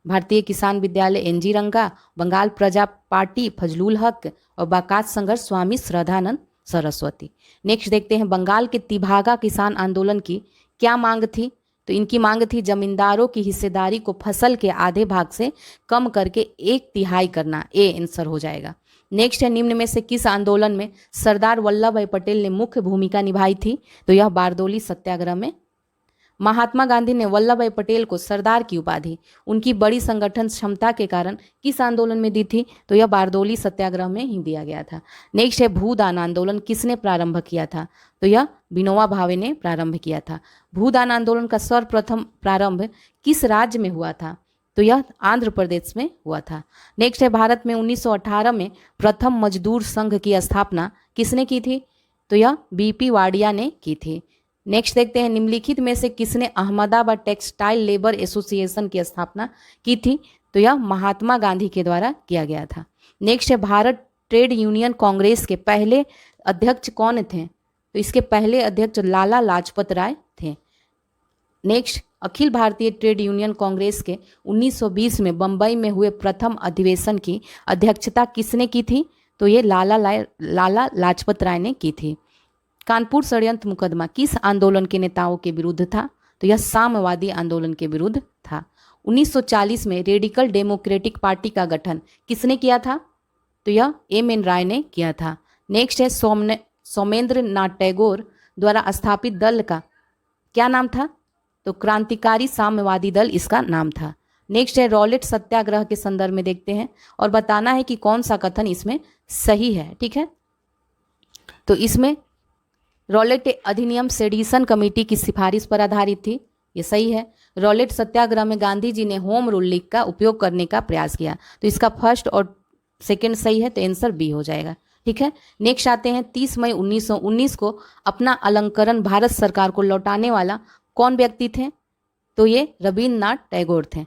भारतीय किसान विद्यालय NG रंगा, बंगाल प्रजा पार्टी फजलुल हक और बाकात संघर्ष स्वामी श्रद्धानंद सरस्वती। नेक्स्ट देखते हैं, बंगाल के तिभागा किसान आंदोलन की क्या मांग थी? तो इनकी मांग थी जमींदारों की हिस्सेदारी को फसल के आधे भाग से कम करके 1/3 करना, ए आंसर हो जाएगा। नेक्स्ट है, निम्न में से किस आंदोलन में सरदार वल्लभ भाई पटेल ने मुख्य भूमिका निभाई थी? तो यह बारदोली सत्याग्रह में। महात्मा गांधी ने वल्लभ भाई पटेल को सरदार की उपाधि उनकी बड़ी संगठन क्षमता के कारण किस आंदोलन में दी थी? तो यह बारदोली सत्याग्रह में ही दिया गया था। नेक्स्ट है, भूदान आंदोलन किसने प्रारंभ किया था? तो यह विनोबा भावे ने प्रारंभ किया था। भूदान आंदोलन का सर्वप्रथम प्रारंभ किस राज्य में हुआ था? तो यह आंध्र प्रदेश में हुआ था। नेक्स्ट है, भारत में 1918 में प्रथम मजदूर संघ की स्थापना किसने की थी? तो यह BP वाडिया ने की थी। नेक्स्ट देखते हैं, निम्नलिखित में से किसने अहमदाबाद टेक्सटाइल लेबर एसोसिएशन की स्थापना की थी? तो यह महात्मा गांधी के द्वारा किया गया था। नेक्स्ट है, भारत ट्रेड यूनियन कांग्रेस के पहले अध्यक्ष कौन थे? तो इसके पहले अध्यक्ष लाला लाजपत राय थे। Next, Akhil Bharatiya trade union Congress के 1920 में बंबई में हुए प्रथम अधिवेशन की अध्यक्षता किसने की थी? तो ये लाला लाजपत राय ने की थी। कानपुर षड्यंत्र मुकदमा किस आंदोलन के नेताओं के विरुद्ध था? तो यह साम्यवादी आंदोलन के विरुद्ध था। 1940 में रेडिकल डेमोक्रेटिक पार्टी का गठन किसने किया था? तो यह M.N. राय ने किया था। नेक्स्ट है, सोमेंद्र नाथ टैगोर द्वारा स्थापित दल का क्या नाम था? तो क्रांतिकारी साम्यवादी दल इसका नाम था। नेक्स्ट है, रॉलेट सत्याग्रह के संदर्भ में देखते हैं और बताना है कि कौन सा कथन इसमें सही है। ठीक है, तो इसमें रॉलेट अधिनियम सेडिशन कमेटी की सिफारिश पर आधारित थी, ये सही है। रॉलेट सत्याग्रह में गांधी जी ने होम रूल लीग का उपयोग करने का प्रयास किया, तो इसका फर्स्ट और सेकंड सही है, तो आंसर बी हो जाएगा। ठीक है। नेक्स्ट आते हैं 30 मई 1919 को अपना अलंकरण भारत सरकार को लौटाने वाला कौन व्यक्ति थे? तो ये रविन्द्रनाथ टैगोर थे।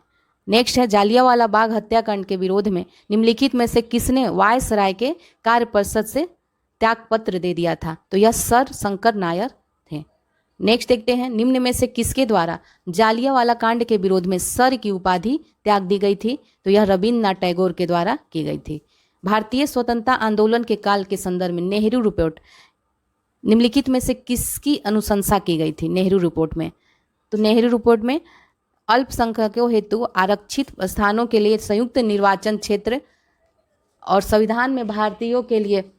नेक्स्ट है जालियांवाला बाग हत्याकांड के विरोध में निम्नलिखित में से किसने वायसराय के कार्य परिषद से त्यागपत्र दे दिया था? तो यह सर शंकर नायर थे। नेक्स्ट देखते हैं निम्न में से किसके द्वारा जालियांवाला कांड के विरोध में सर की उपाधि त्याग दी गई थी? तो यह रविन्द्रनाथ टैगोर के द्वारा की गई थी। भारतीय स्वतंत्रता आंदोलन के काल के संदर्भ में नेहरू रिपोर्ट निम्नलिखित में से किसकी अनुशंसा की गई थी? नेहरू रिपोर्ट में, तो नेहरू रिपोर्ट में अल्पसंख्यकों हेतु आरक्षित स्थानों के लिए संयुक्त निर्वाचन क्षेत्र और संविधान में भारतीयों के लिए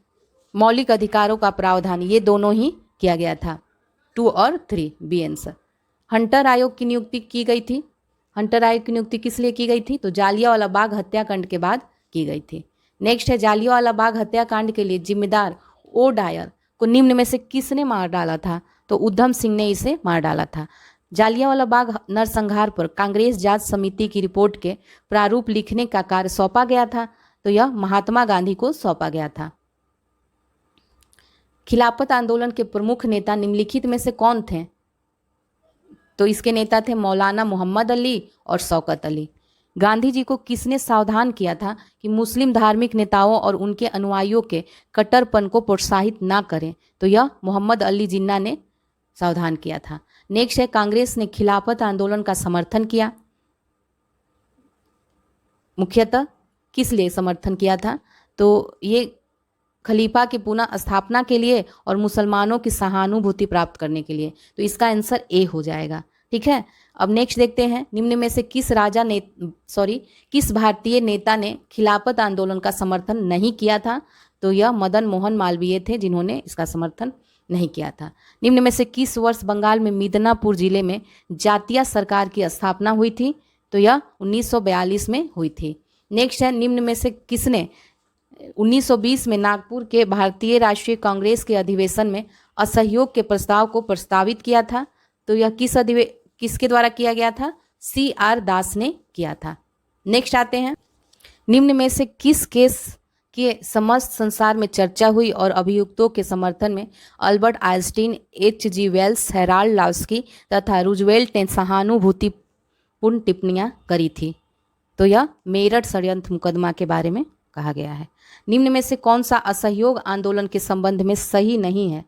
मौलिक अधिकारों का प्रावधान, ये दोनों ही किया गया था। 2 और 3 बी आंसर। हंटर आयोग की नियुक्ति की गई थी। हंटर आयोग की नियुक्ति किस लिए की गई थी? तो जालियांवाला बाग हत्याकांड के बाद की गई थी। नेक्स्ट है जालियांवाला बाग हत्याकांड के लिए जिम्मेदार ओ डायर को निम्न में से किसने मार डाला था? तो उधम सिंह ने इसे मार डाला था। जालियांवाला बाग नरसंहार पर कांग्रेस जांच समिति की रिपोर्ट के प्रारूप लिखने का कार्य सौंपा गया था? तो यह महात्मा गांधी को सौंपा गया था। खिलाफत आंदोलन के प्रमुख नेता निम्नलिखित में से कौन थे? तो इसके नेता थे मौलाना मोहम्मद अली और शौकत अली। गांधी जी को किसने सावधान किया था कि मुस्लिम धार्मिक नेताओं और उनके अनुयायियों के कट्टरपन को प्रोत्साहित ना करें? तो यह मोहम्मद अली जिन्ना ने सावधान किया था। नेक्स्ट है कांग्रेस ने खिलाफत आंदोलन का समर्थन किया, मुख्यतः किस लिए समर्थन किया था? तो ये खलीफा की पुनः स्थापना के लिए और मुसलमानों की सहानुभूति प्राप्त करने के लिए। तो इसका आंसर ए हो जाएगा। ठीक है। अब नेक्स्ट देखते हैं निम्न में से किस भारतीय नेता ने खिलाफत आंदोलन का समर्थन नहीं किया था? तो यह मदन मोहन मालवीय थे जिन्होंने इसका समर्थन नहीं किया था। निम्न में से किस वर्ष बंगाल में मिदनापुर जिले में जातीय सरकार की स्थापना हुई थी? तो यह 1942 में हुई थी। नेक्स्ट है निम्न में से किसने 1920 में नागपुर के भारतीय राष्ट्रीय कांग्रेस के अधिवेशन में असहयोग के प्रस्ताव को प्रस्तावित किया था? तो यह किसके द्वारा किया गया था? CR दास ने किया था। नेक्स्ट आते हैं निम्न में से किस केस के समस्त संसार में चर्चा हुई और अभियुक्तों के समर्थन में Albert Einstein, HG Wells, Harold Laski तथा रूजवेल्ट ने सहानुभूतिपूर्ण टिप्पणियां करी थी? तो यह मेरठ षड्यंत्र मुकदमा के बारे में कहा गया है। निम्न में से कौन सा असहयोग आंदोलन के संबंध में सही नहीं है?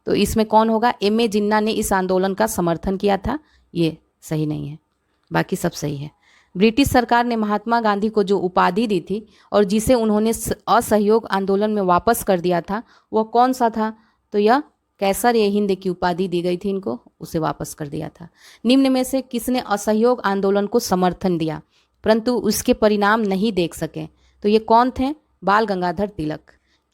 तो इसमें कौन होगा? MA जिन्ना ने इस आंदोलन का समर्थन किया था, ये सही नहीं है, बाकी सब सही है। ब्रिटिश सरकार ने महात्मा गांधी को जो उपाधि दी थी और जिसे उन्होंने असहयोग आंदोलन में वापस कर दिया था वह कौन सा था? तो यह कैसर ए हिंद की उपाधि दी गई थी इनको, उसे वापस कर दिया था। निम्न में से किसने असहयोग आंदोलन को समर्थन दिया परंतु उसके परिणाम नहीं देख सके? तो ये कौन थे? बाल गंगाधर तिलक।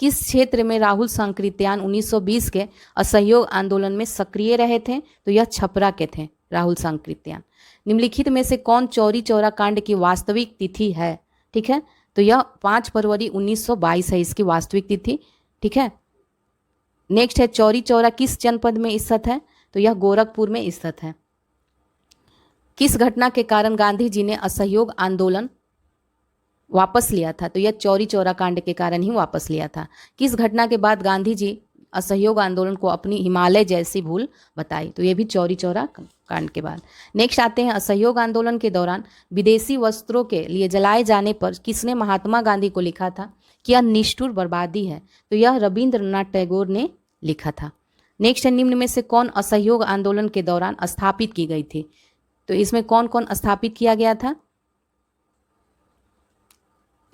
किस क्षेत्र में राहुल सांकृत्यायन 1920 के असहयोग आंदोलन में सक्रिय रहे थे? तो यह छपरा के थे राहुल सांकृत्यायन। निम्नलिखित में से कौन चौरी चौरा कांड की वास्तविक तिथि है? ठीक है, तो यह 5 फरवरी 1922 है इसकी वास्तविक तिथि। ठीक है। नेक्स्ट है चौरी चौरा किस जनपद में स्थित है? तो यह गोरखपुर में स्थित है। किस घटना के कारण गांधी जी ने असहयोग आंदोलन वापस लिया था? तो यह चौरी चौरा कांड के कारण ही वापस लिया था। किस घटना के बाद गांधी जी असहयोग आंदोलन को अपनी हिमालय जैसी भूल बताई? तो यह भी चौरी चौरा कांड के बाद। नेक्स्ट आते हैं असहयोग आंदोलन के दौरान विदेशी वस्त्रों के लिए जलाए जाने पर किसने महात्मा गांधी को लिखा था कि यह निष्ठुर बर्बादी है? तो यह रविंद्रनाथ टैगोर ने लिखा था। नेक्स्ट है निम्न में से कौन असहयोग आंदोलन के दौरान स्थापित की गई थी? तो इसमें कौन कौन स्थापित किया गया था?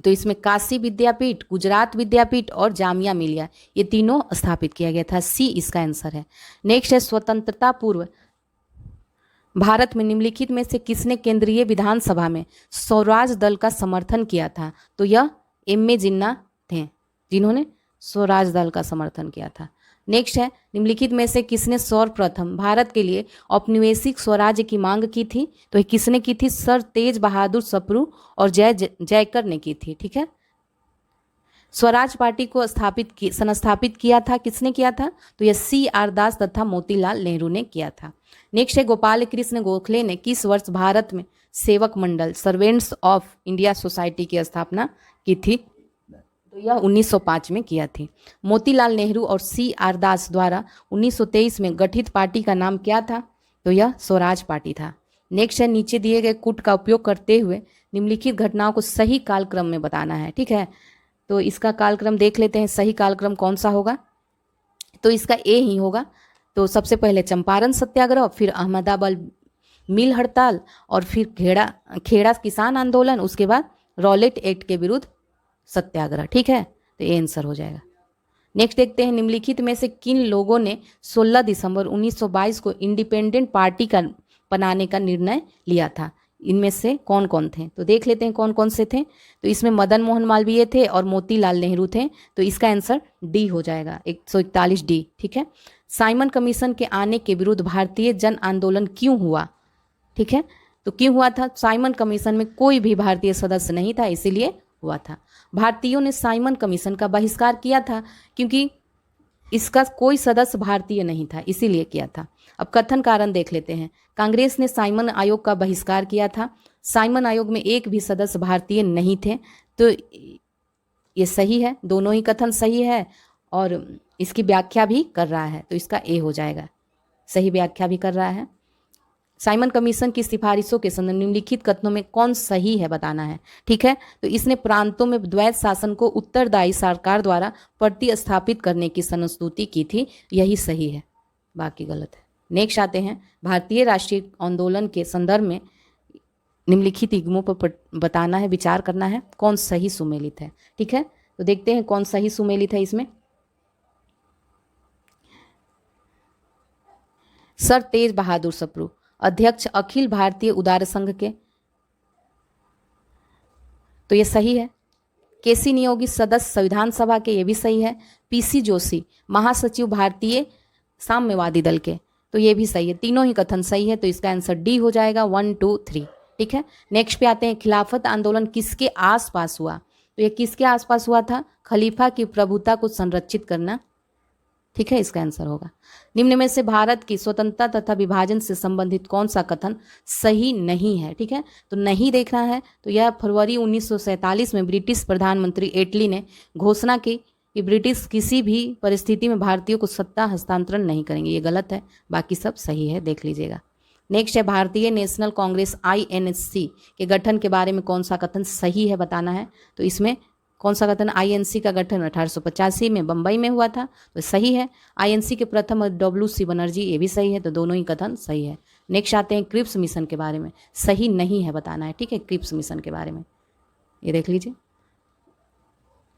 तो इसमें काशी विद्यापीठ, गुजरात विद्यापीठ और जामिया मिलिया, ये तीनों स्थापित किया गया था। सी इसका आंसर है। नेक्स्ट है स्वतंत्रता पूर्व भारत में निम्नलिखित में से किसने केंद्रीय विधानसभा में स्वराज दल का समर्थन किया था? तो यह MA जिन्ना थे जिन्होंने स्वराज दल का समर्थन किया था। नेक्स्ट है निम्नलिखित में से किसने सर्वप्रथम भारत के लिए औपनिवेशिक स्वराज्य की मांग की थी? तो किसने की थी? सर तेज बहादुर सप्रू और जयकर ने की थी। ठीक है। स्वराज पार्टी को संस्थापित किया था किसने किया था? तो यह CR दास तथा मोतीलाल नेहरू ने किया था। नेक्स्ट है गोपाल कृष्ण गोखले ने किस वर्ष भारत में सेवक मंडल सर्वेंट्स ऑफ इंडिया सोसाइटी की स्थापना की थी? तो तो यह 1905 में किया थी। मोतीलाल नेहरू और CR दास द्वारा 1923 में गठित पार्टी का नाम क्या था? तो यह स्वराज पार्टी था। नेक्स्ट है, नीचे दिए गए कूट का उपयोग करते हुए निम्नलिखित घटनाओं को सही कालक्रम में बताना है। ठीक है, तो इसका कालक्रम देख लेते हैं। सही कालक्रम कौन सा होगा? तो इसका ए ही होगा। तो सबसे पहले चंपारण सत्याग्रह, फिर अहमदाबाद मिल हड़ताल, और फिर खेड़ा किसान आंदोलन, उसके बाद रॉलेट एक्ट के विरुद्ध सत्याग्रह। ठीक है, तो ये आंसर हो जाएगा। नेक्स्ट देखते हैं, निम्नलिखित में से किन लोगों ने 16 दिसंबर 1922 को इंडिपेंडेंट पार्टी का बनाने का निर्णय लिया था? इनमें से कौन कौन थे? तो देख लेते हैं कौन कौन से थे। तो इसमें मदन मोहन मालवीय थे और मोतीलाल नेहरू थे। तो इसका आंसर डी हो जाएगा, 141 डी। ठीक है, साइमन कमीशन के आने के विरुद्ध भारतीय जन आंदोलन क्यों हुआ? ठीक है, तो क्यों हुआ था? साइमन कमीशन में कोई भी भारतीय सदस्य नहीं था, इसीलिए हुआ था। भारतीयों ने साइमन कमीशन का बहिष्कार किया था क्योंकि इसका कोई सदस्य भारतीय नहीं था, इसीलिए किया था। अब कथन कारण देख लेते हैं। कांग्रेस ने साइमन आयोग का बहिष्कार किया था। साइमन आयोग में एक भी सदस्य भारतीय नहीं थे। तो ये सही है, दोनों ही कथन सही है और इसकी व्याख्या भी कर रहा है, तो इसका ए हो जाएगा, सही व्याख्या भी कर रहा है। साइमन कमीशन की सिफारिशों के संदर्भ निम्नलिखित कथनों में कौन सही है बताना है। ठीक है, तो इसने प्रांतों में द्वैत शासन को उत्तरदायी सरकार द्वारा प्रतिस्थापित करने की संस्तुति की थी, यही सही है, बाकी गलत है। नेक्स्ट आते हैं, भारतीय राष्ट्रीय आंदोलन के संदर्भ में निम्नलिखित युग्मों पर बताना है, विचार करना है, कौन सही सुमेलित है। ठीक है, तो देखते हैं कौन सही सुमेलित है इसमें। सर तेज बहादुर सप्रू, अध्यक्ष अखिल भारतीय उदार संघ के, तो ये सही है। केसी नियोगी सदस्य संविधान सभा के, ये भी सही है। PC जोशी महासचिव भारतीय साम्यवादी दल के, तो ये भी सही है। तीनों ही कथन सही है, तो इसका आंसर डी हो जाएगा, 1 2 3। ठीक है, नेक्स्ट पे आते हैं, खिलाफत आंदोलन किसके आसपास हुआ? तो ये किसके आसपास हुआ था? खलीफा की प्रभुता को संरक्षित करना। ठीक है, इसका आंसर होगा। निम्न में से भारत की स्वतंत्रता तथा विभाजन से संबंधित कौन सा कथन सही नहीं है? ठीक है, तो नहीं देखना है। तो यह फरवरी 1947 में ब्रिटिश प्रधानमंत्री एटली ने घोषणा की कि ब्रिटिश किसी भी परिस्थिति में भारतीयों को सत्ता हस्तांतरण नहीं करेंगे, ये गलत है, बाकी सब सही है, देख लीजिएगा। नेक्स्ट है, भारतीय नेशनल कांग्रेस INC के गठन के बारे में कौन सा कथन सही है बताना है। तो इसमें कौन सा कथन? INC का गठन 1885 में बंबई में हुआ था, तो सही है। INC के प्रथम WC बनर्जी, ये भी सही है, तो दोनों ही कथन सही है। नेक्स्ट आते हैं, क्रिप्स मिशन के बारे में सही नहीं है बताना है। ठीक है, क्रिप्स मिशन के बारे में ये देख लीजिए।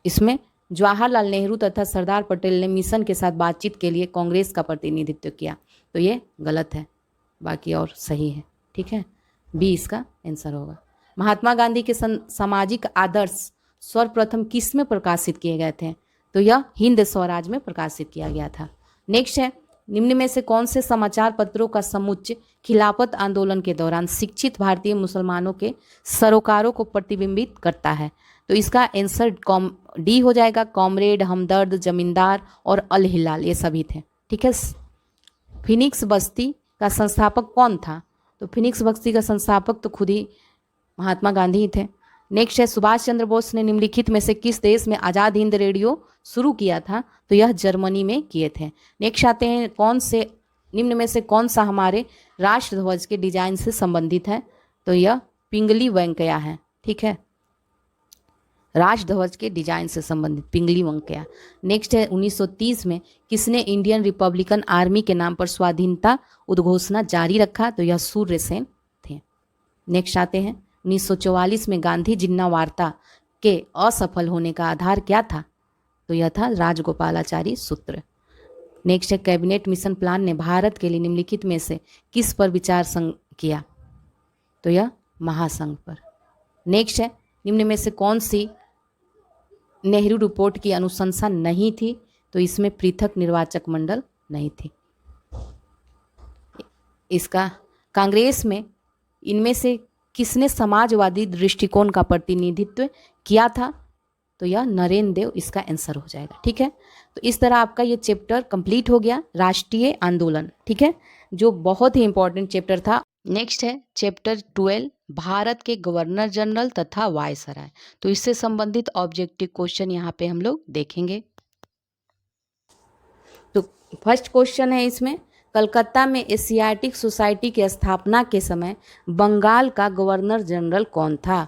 इसमें जवाहरलाल नेहरू तथा सरदार पटेल ने मिशन के साथ बातचीत के लिए कांग्रेस का प्रतिनिधित्व किया, तो ये गलत है, बाकी और सही है। ठीक है, बी इसका आंसर होगा। महात्मा गांधी के सामाजिक आदर्श सर्वप्रथम किस में प्रकाशित किए गए थे? तो यह हिंद स्वराज में प्रकाशित किया गया था। नेक्स्ट है, निम्न में से कौन से समाचार पत्रों का समुच्चय खिलाफत आंदोलन के दौरान शिक्षित भारतीय मुसलमानों के सरोकारों को प्रतिबिंबित करता है? तो इसका आंसर डी हो जाएगा, कॉमरेड, हमदर्द, जमींदार और अल हिलाल, ये सभी थे। ठीक है, फिनिक्स बस्ती का संस्थापक कौन था? तो फिनिक्स बस्ती का संस्थापक तो खुद ही महात्मा गांधी ही थे। नेक्स्ट है, सुभाष चंद्र बोस ने निम्नलिखित में से किस देश में आज़ाद हिंद रेडियो शुरू किया था? तो यह जर्मनी में किए थे। नेक्स्ट आते हैं, कौन से निम्न में से कौन सा हमारे राष्ट्रध्वज के डिजाइन से संबंधित है? तो यह पिंगली वेंकैया है। ठीक है, राष्ट्रध्वज के डिजाइन से संबंधित पिंगली वेंकैया। नेक्स्ट है, 1930 में किसने इंडियन रिपब्लिकन आर्मी के नाम पर स्वाधीनता उद्घोषणा जारी रखा? तो यह सूर्य सेन थे। नेक्स्ट आते हैं, 1944 में गांधी जिन्ना वार्ता के असफल होने का आधार क्या था? तो यह था राजगोपालाचारी सूत्र। नेक्स्ट है, कैबिनेट मिशन प्लान ने भारत के लिए निम्नलिखित में से किस पर विचार किया? तो यह महासंघ पर। नेक्स्ट है, निम्न में से कौन सी नेहरू रिपोर्ट की अनुशंसा नहीं थी? तो इसमें पृथक निर्वाचक मंडल नहीं थी। इसका कांग्रेस में इनमें से किसने समाजवादी दृष्टिकोण का प्रतिनिधित्व किया था? तो यह नरेंद्र देव इसका आंसर हो जाएगा। ठीक है, तो इस तरह आपका ये चैप्टर कंप्लीट हो गया, राष्ट्रीय आंदोलन। ठीक है, जो बहुत ही इंपॉर्टेंट चैप्टर था। नेक्स्ट है चैप्टर 12 भारत के गवर्नर जनरल तथा वायसराय। तो इससे संबंधित ऑब्जेक्टिव क्वेश्चन यहाँ पे हम लोग देखेंगे। तो फर्स्ट क्वेश्चन है इसमें, कलकत्ता में एशियाटिक सोसाइटी की स्थापना के समय बंगाल का गवर्नर जनरल कौन था?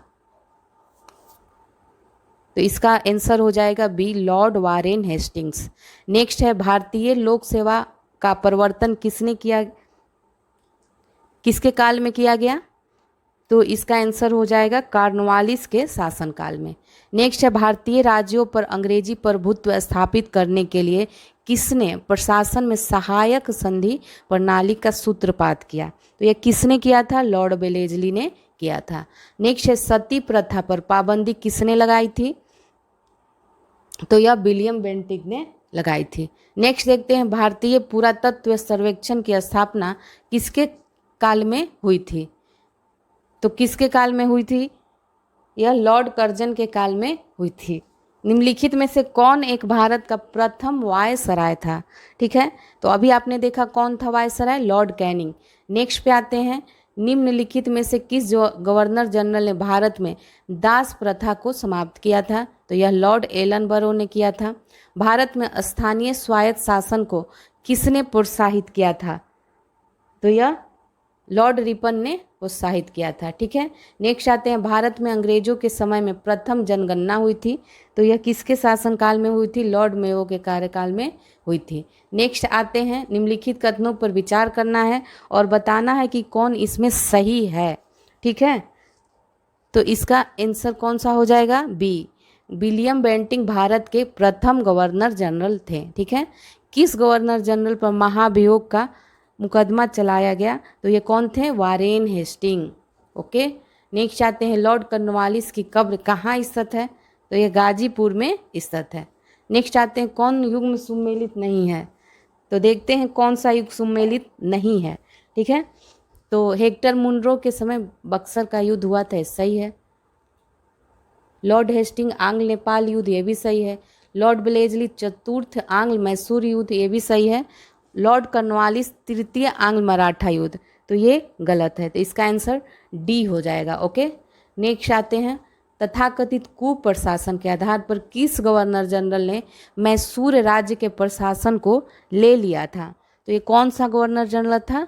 तो इसका आंसर हो जाएगा B, lord Warren Hastings. Next है भारतीय लोक सेवा का प्रवर्तन किसके काल में किया गया? तो इसका आंसर हो जाएगा कॉर्नवालिस के शासनकाल में। नेक्स्ट है भारतीय राज्यों पर अंग्रेजी प्रभुत्व स्थापित करने के लिए किसने प्रशासन में सहायक संधि प्रणाली का सूत्रपात किया? तो यह किसने किया था? लॉर्ड वेलेस्ली ने किया था। नेक्स्ट है सती प्रथा पर पाबंदी किसने लगाई थी? तो यह विलियम बेंटिक ने लगाई थी। नेक्स्ट देखते हैं भारतीय पुरातत्व सर्वेक्षण की स्थापना किसके काल में हुई थी? तो किसके काल में हुई थी? यह लॉर्ड कर्जन के काल में हुई थी। निम्नलिखित में से कौन एक भारत का प्रथम वायसराय था? ठीक है, तो अभी आपने देखा कौन था वायसराय? Lord Canning. नेक्स्ट पे आते हैं, निम्नलिखित में से किस जो गवर्नर जनरल ने भारत में दास प्रथा को समाप्त किया था? तो यह लॉर्ड एलनबरो ने किया था। भारत में स्थानीय स्वायत्त शासन को किसने प्रोत्साहित किया था? तो यह लॉर्ड रिपन ने प्रोत्साहित किया था। ठीक है, नेक्स्ट आते हैं भारत में अंग्रेजों के समय में प्रथम जनगणना हुई थी। तो यह किसके शासनकाल में हुई थी? लॉर्ड मेयो के कार्यकाल में हुई थी। नेक्स्ट आते हैं, निम्नलिखित कथनों पर विचार करना है और बताना है कि कौन इसमें सही है। ठीक है, तो इसका आंसर कौन सा हो जाएगा? बी, विलियम बेंटिक भारत के प्रथम गवर्नर जनरल थे। ठीक है, किस गवर्नर जनरल पर महाभियोग का मुकदमा चलाया गया? तो ये कौन थे? Warren Hasting. ओके, नेक्स्ट आते हैं, लॉर्ड कॉर्नवालिस की कब्र कहाँ स्थित है? तो ये गाजीपुर में स्थित है। नेक्स्ट आते हैं, कौन युग्म सुमेलित नहीं है? तो देखते हैं कौन सा युग सुमेलित नहीं है। ठीक है, तो हेक्टर मुनरो के समय बक्सर का युद्ध हुआ था, सही है। लॉर्ड हेस्टिंग आंग्ल नेपाल युद्ध, ये भी सही है। लॉर्ड वेलेस्ली चतुर्थ आंग्ल मैसूर युद्ध, ये भी सही है। लॉर्ड कॉर्नवालिस तृतीय आंग्ल मराठा युद्ध, तो ये गलत है। तो इसका आंसर डी हो जाएगा। ओके, नेक्स्ट आते हैं, तथाकथित कुप्रशासन के आधार पर किस गवर्नर जनरल ने मैसूर राज्य के प्रशासन को ले लिया था? तो ये कौन सा गवर्नर जनरल था?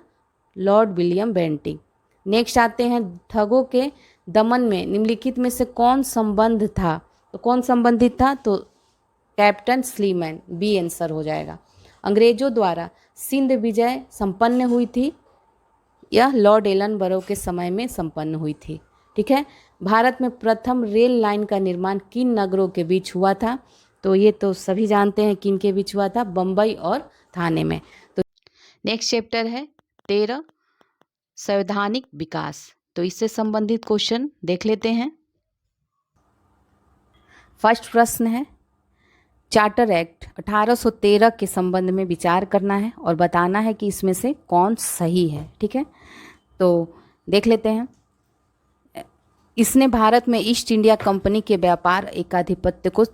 Lord William Bentinck. नेक्स्ट आते हैं, ठगों के दमन में निम्नलिखित में से कौन संबंध था? तो कौन संबंधित था? तो कैप्टन स्लीमैन, बी आंसर हो जाएगा। अंग्रेजों द्वारा सिंध विजय संपन्न हुई थी, यह लॉर्ड एलनबरो के समय में संपन्न हुई थी। ठीक है, भारत में प्रथम रेल लाइन का निर्माण किन नगरों के बीच हुआ था? तो ये तो सभी जानते हैं किन के बीच हुआ था, बम्बई और थाने में। तो नेक्स्ट चैप्टर है 13 संवैधानिक विकास। तो इससे संबंधित क्वेश्चन देख लेते हैं। फर्स्ट प्रश्न है, चार्टर एक्ट 1813 के संबंध में विचार करना है और बताना है कि इसमें से कौन सही है। ठीक है, तो देख लेते हैं। इसने भारत में ईस्ट इंडिया कंपनी के व्यापार एकाधिपत्य को,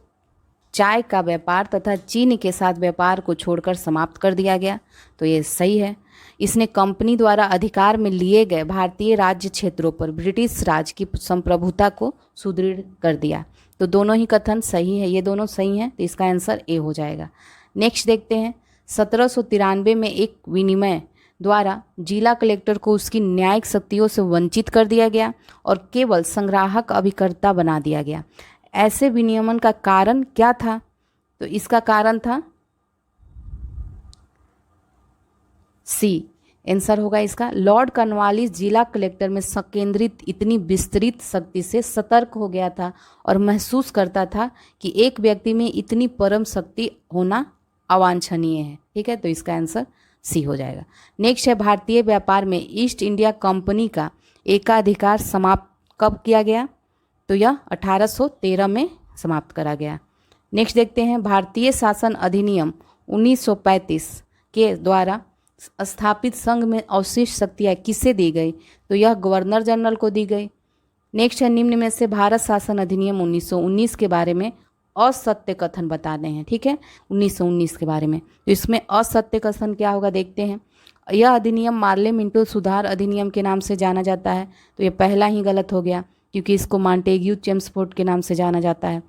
चाय का व्यापार तथा चीन के साथ व्यापार को छोड़कर समाप्त कर दिया गया। तो ये सही है। इसने कंपनी द्वारा अधिकार में लिए गए भारतीय राज्य क्षेत्रों पर ब्रिटिश राज की संप्रभुता को सुदृढ़ कर दिया। तो दोनों ही कथन सही है, ये दोनों सही हैं। तो इसका आंसर ए हो जाएगा। नेक्स्ट देखते हैं, 1793 में एक विनिमय द्वारा जिला कलेक्टर को उसकी न्यायिक शक्तियों से वंचित कर दिया गया और केवल संग्राहक अभिकर्ता बना दिया गया। ऐसे विनियमन का कारण क्या था? तो इसका कारण था सी, आंसर होगा इसका, लॉर्ड कॉर्नवालिस जिला कलेक्टर में संकेंद्रित इतनी विस्तृत शक्ति से सतर्क हो गया था और महसूस करता था कि एक व्यक्ति में इतनी परम शक्ति होना अवांछनीय है। ठीक है, तो इसका आंसर सी हो जाएगा। नेक्स्ट है, भारतीय व्यापार में ईस्ट इंडिया कंपनी का एकाधिकार समाप्त कब किया गया? तो यह 1813 में समाप्त करा गया। नेक्स्ट देखते हैं, भारतीय शासन अधिनियम 1935 के द्वारा स्थापित संघ में अवशिष्ट शक्तियाँ किसे दी गई? तो यह गवर्नर जनरल को दी गई। नेक्स्ट है, निम्न में से भारत शासन अधिनियम 1919 के बारे में असत्य कथन बताने हैं। ठीक है, 1919 के बारे में। तो इसमें असत्य कथन क्या होगा देखते हैं। यह अधिनियम मार्ले मिंटो सुधार अधिनियम के नाम से जाना जाता है। तो ये पहला ही गलत हो गया, क्योंकि इसको मॉन्टेग्यू चेम्सफोर्ड के नाम से जाना जाता है।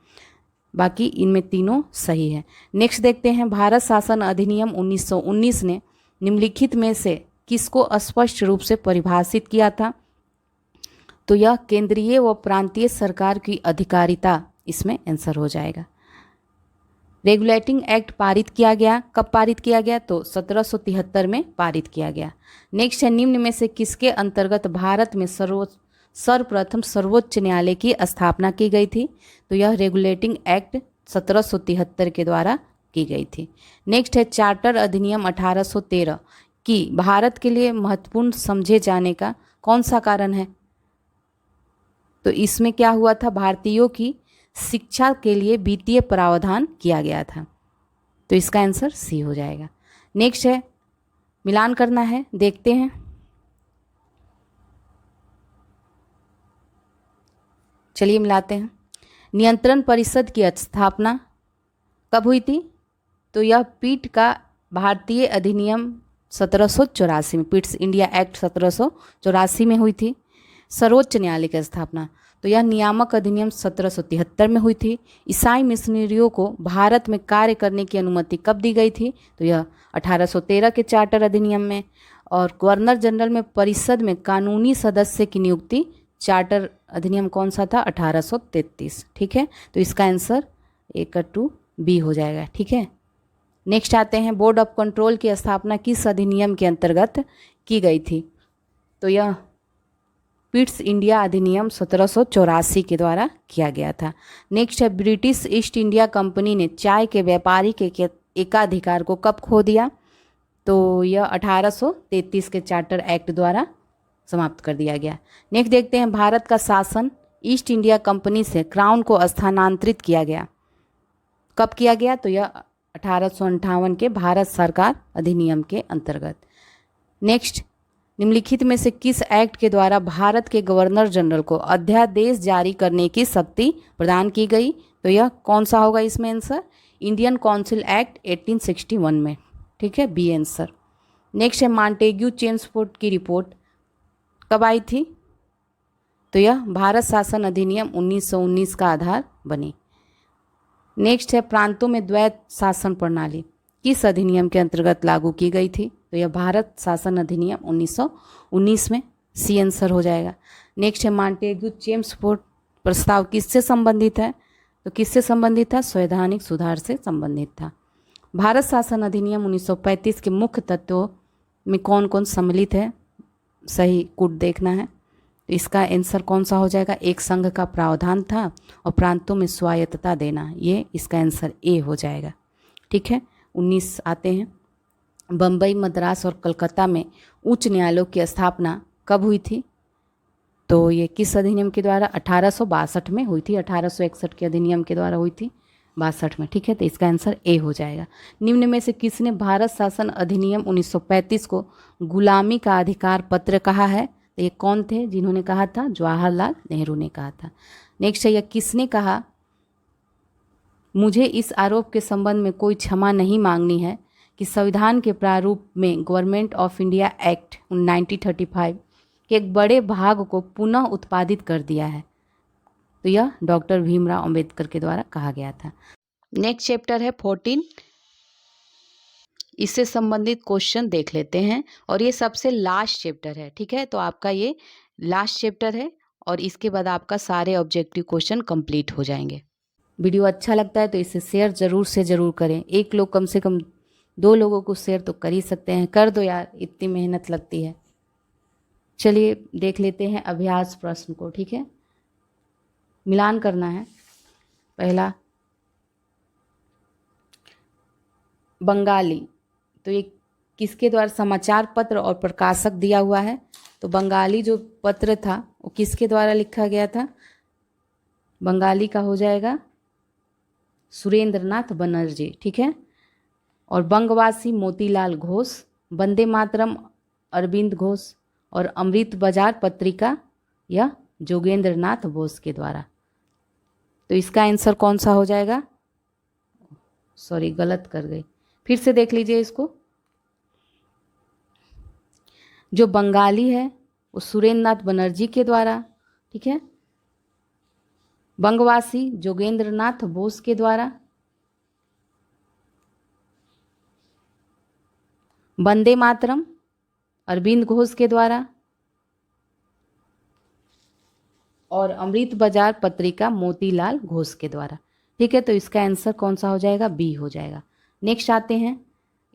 बाकी इनमें तीनों सही है। नेक्स्ट देखते हैं, भारत शासन अधिनियम 1919 ने निम्नलिखित में से किसको स्पष्ट रूप से परिभाषित किया था? तो यह केंद्रीय व प्रांतीय सरकार की अधिकारिता इसमें आंसर हो जाएगा। रेगुलेटिंग एक्ट पारित किया गया, कब पारित किया गया? तो 1773 में पारित किया गया। नेक्स्ट है, निम्न में से किसके अंतर्गत भारत में सर्वप्रथम सर्वोच्च न्यायालय की स्थापना की गई थी? तो यह रेगुलेटिंग एक्ट 1773 के द्वारा की गई थी। नेक्स्ट है, चार्टर अधिनियम 1813 की भारत के लिए महत्वपूर्ण समझे जाने का कौन सा कारण है? तो इसमें क्या हुआ था? भारतीयों की शिक्षा के लिए वित्तीय प्रावधान किया गया था। तो इसका आंसर सी हो जाएगा। नेक्स्ट है, मिलान करना है, देखते हैं। चलिए मिलाते हैं। नियंत्रण परिषद की स्थापना कब हुई थी? तो यह पीठ का भारतीय अधिनियम 1784 में, पिट्स इंडिया एक्ट 1784 में हुई थी। सर्वोच्च न्यायालय की स्थापना, तो यह नियामक अधिनियम 1773 में हुई थी। ईसाई मिशनरियों को भारत में कार्य करने की अनुमति कब दी गई थी? तो यह 1813 के चार्टर अधिनियम में। और गवर्नर जनरल में परिषद में कानूनी सदस्य की नियुक्ति चार्टर अधिनियम कौन सा था? 1833। ठीक है, तो इसका आंसर ए का 2B हो जाएगा। ठीक है, नेक्स्ट आते हैं, बोर्ड ऑफ कंट्रोल की स्थापना किस अधिनियम के अंतर्गत की गई थी? तो यह पिट्स इंडिया अधिनियम 1784 के द्वारा किया गया था। नेक्स्ट है, ब्रिटिश ईस्ट इंडिया कंपनी ने चाय के व्यापारी के एकाधिकार को कब खो दिया? तो यह 1833 के चार्टर एक्ट द्वारा समाप्त कर दिया गया। नेक्स्ट देखते हैं, भारत का शासन ईस्ट इंडिया कंपनी से क्राउन को स्थानांतरित किया गया, कब किया गया? तो यह 1858 के भारत सरकार अधिनियम के अंतर्गत। नेक्स्ट, निम्नलिखित में से किस एक्ट के द्वारा भारत के गवर्नर जनरल को अध्यादेश जारी करने की शक्ति प्रदान की गई? तो यह कौन सा होगा इसमें आंसर? इंडियन काउंसिल एक्ट 1861 में। ठीक है, बी आंसर। नेक्स्ट है, मॉन्टेग्यू चेम्सफोर्ड की रिपोर्ट कब आई थी? तो यह भारत शासन अधिनियम 1919 का आधार बनी। नेक्स्ट है, प्रांतों में द्वैत शासन प्रणाली किस अधिनियम के अंतर्गत लागू की गई थी? तो यह भारत शासन अधिनियम 1919 में, सी आंसर हो जाएगा। नेक्स्ट है, मॉन्टेग्यू चेम्सफोर्ड प्रस्ताव किससे संबंधित है? तो किससे संबंधित था? संवैधानिक सुधार से संबंधित था। भारत शासन अधिनियम 1935 के मुख्य तत्वों में कौन कौन सम्मिलित है? सही कूट देखना है। तो इसका आंसर कौन सा हो जाएगा? एक संघ का प्रावधान था और प्रांतों में स्वायत्तता देना, ये इसका आंसर ए हो जाएगा। ठीक है, 19 आते हैं, बम्बई, मद्रास और कलकत्ता में उच्च न्यायालयों की स्थापना कब हुई थी? तो ये किस अधिनियम के द्वारा? 1862 में हुई थी। 1861 के अधिनियम के द्वारा हुई थी, 62 में। ठीक है, तो इसका आंसर ए हो जाएगा। निम्न में से किसने भारत शासन अधिनियम 1935 को गुलामी का अधिकार पत्र कहा है? तो ये कौन थे जिन्होंने कहा था? जवाहरलाल नेहरू ने कहा था। नेक्स्ट है, यह किसने कहा मुझे इस आरोप के संबंध में कोई क्षमा नहीं मांगनी है कि संविधान के प्रारूप में गवर्नमेंट ऑफ इंडिया एक्ट 1935 के एक बड़े भाग को पुनः उत्पादित कर दिया है? तो यह डॉक्टर भीमराव अंबेडकर के द्वारा कहा गया था। नेक्स्ट चैप्टर है 14, इससे संबंधित क्वेश्चन देख लेते हैं और ये सबसे लास्ट चैप्टर है। ठीक है, तो आपका ये लास्ट चैप्टर है और इसके बाद आपका सारे ऑब्जेक्टिव क्वेश्चन कंप्लीट हो जाएंगे। वीडियो अच्छा लगता है तो इसे शेयर ज़रूर से ज़रूर करें। एक लोग कम से कम 2 लोगों को शेयर तो कर ही सकते हैं, कर दो यार, इतनी मेहनत लगती है। चलिए देख लेते हैं अभ्यास प्रश्न को। ठीक है, मिलान करना है। पहला, बंगाली, तो ये किसके द्वारा समाचार पत्र और प्रकाशक दिया हुआ है? तो बंगाली जो पत्र था वो किसके द्वारा लिखा गया था? बंगाली का हो जाएगा सुरेंद्रनाथ बनर्जी। ठीक है, और बंगवासी मोतीलाल घोष, वंदे मातरम अरविंद घोष और अमृत बाजार पत्रिका या जोगेंद्रनाथ बोस के द्वारा। तो इसका आंसर कौन सा हो जाएगा? सॉरी, गलत कर गई, फिर से देख लीजिए इसको। जो बंगाली है वो सुरेंद्र नाथ बनर्जी के द्वारा, ठीक है। बंगवासी जोगेंद्र नाथ बोस के द्वारा। वंदे मातरम अरविंद घोष के द्वारा। और अमृत बाजार पत्रिका मोतीलाल घोष के द्वारा, ठीक है। तो इसका आंसर कौन सा हो जाएगा? बी हो जाएगा। नेक्स्ट आते हैं,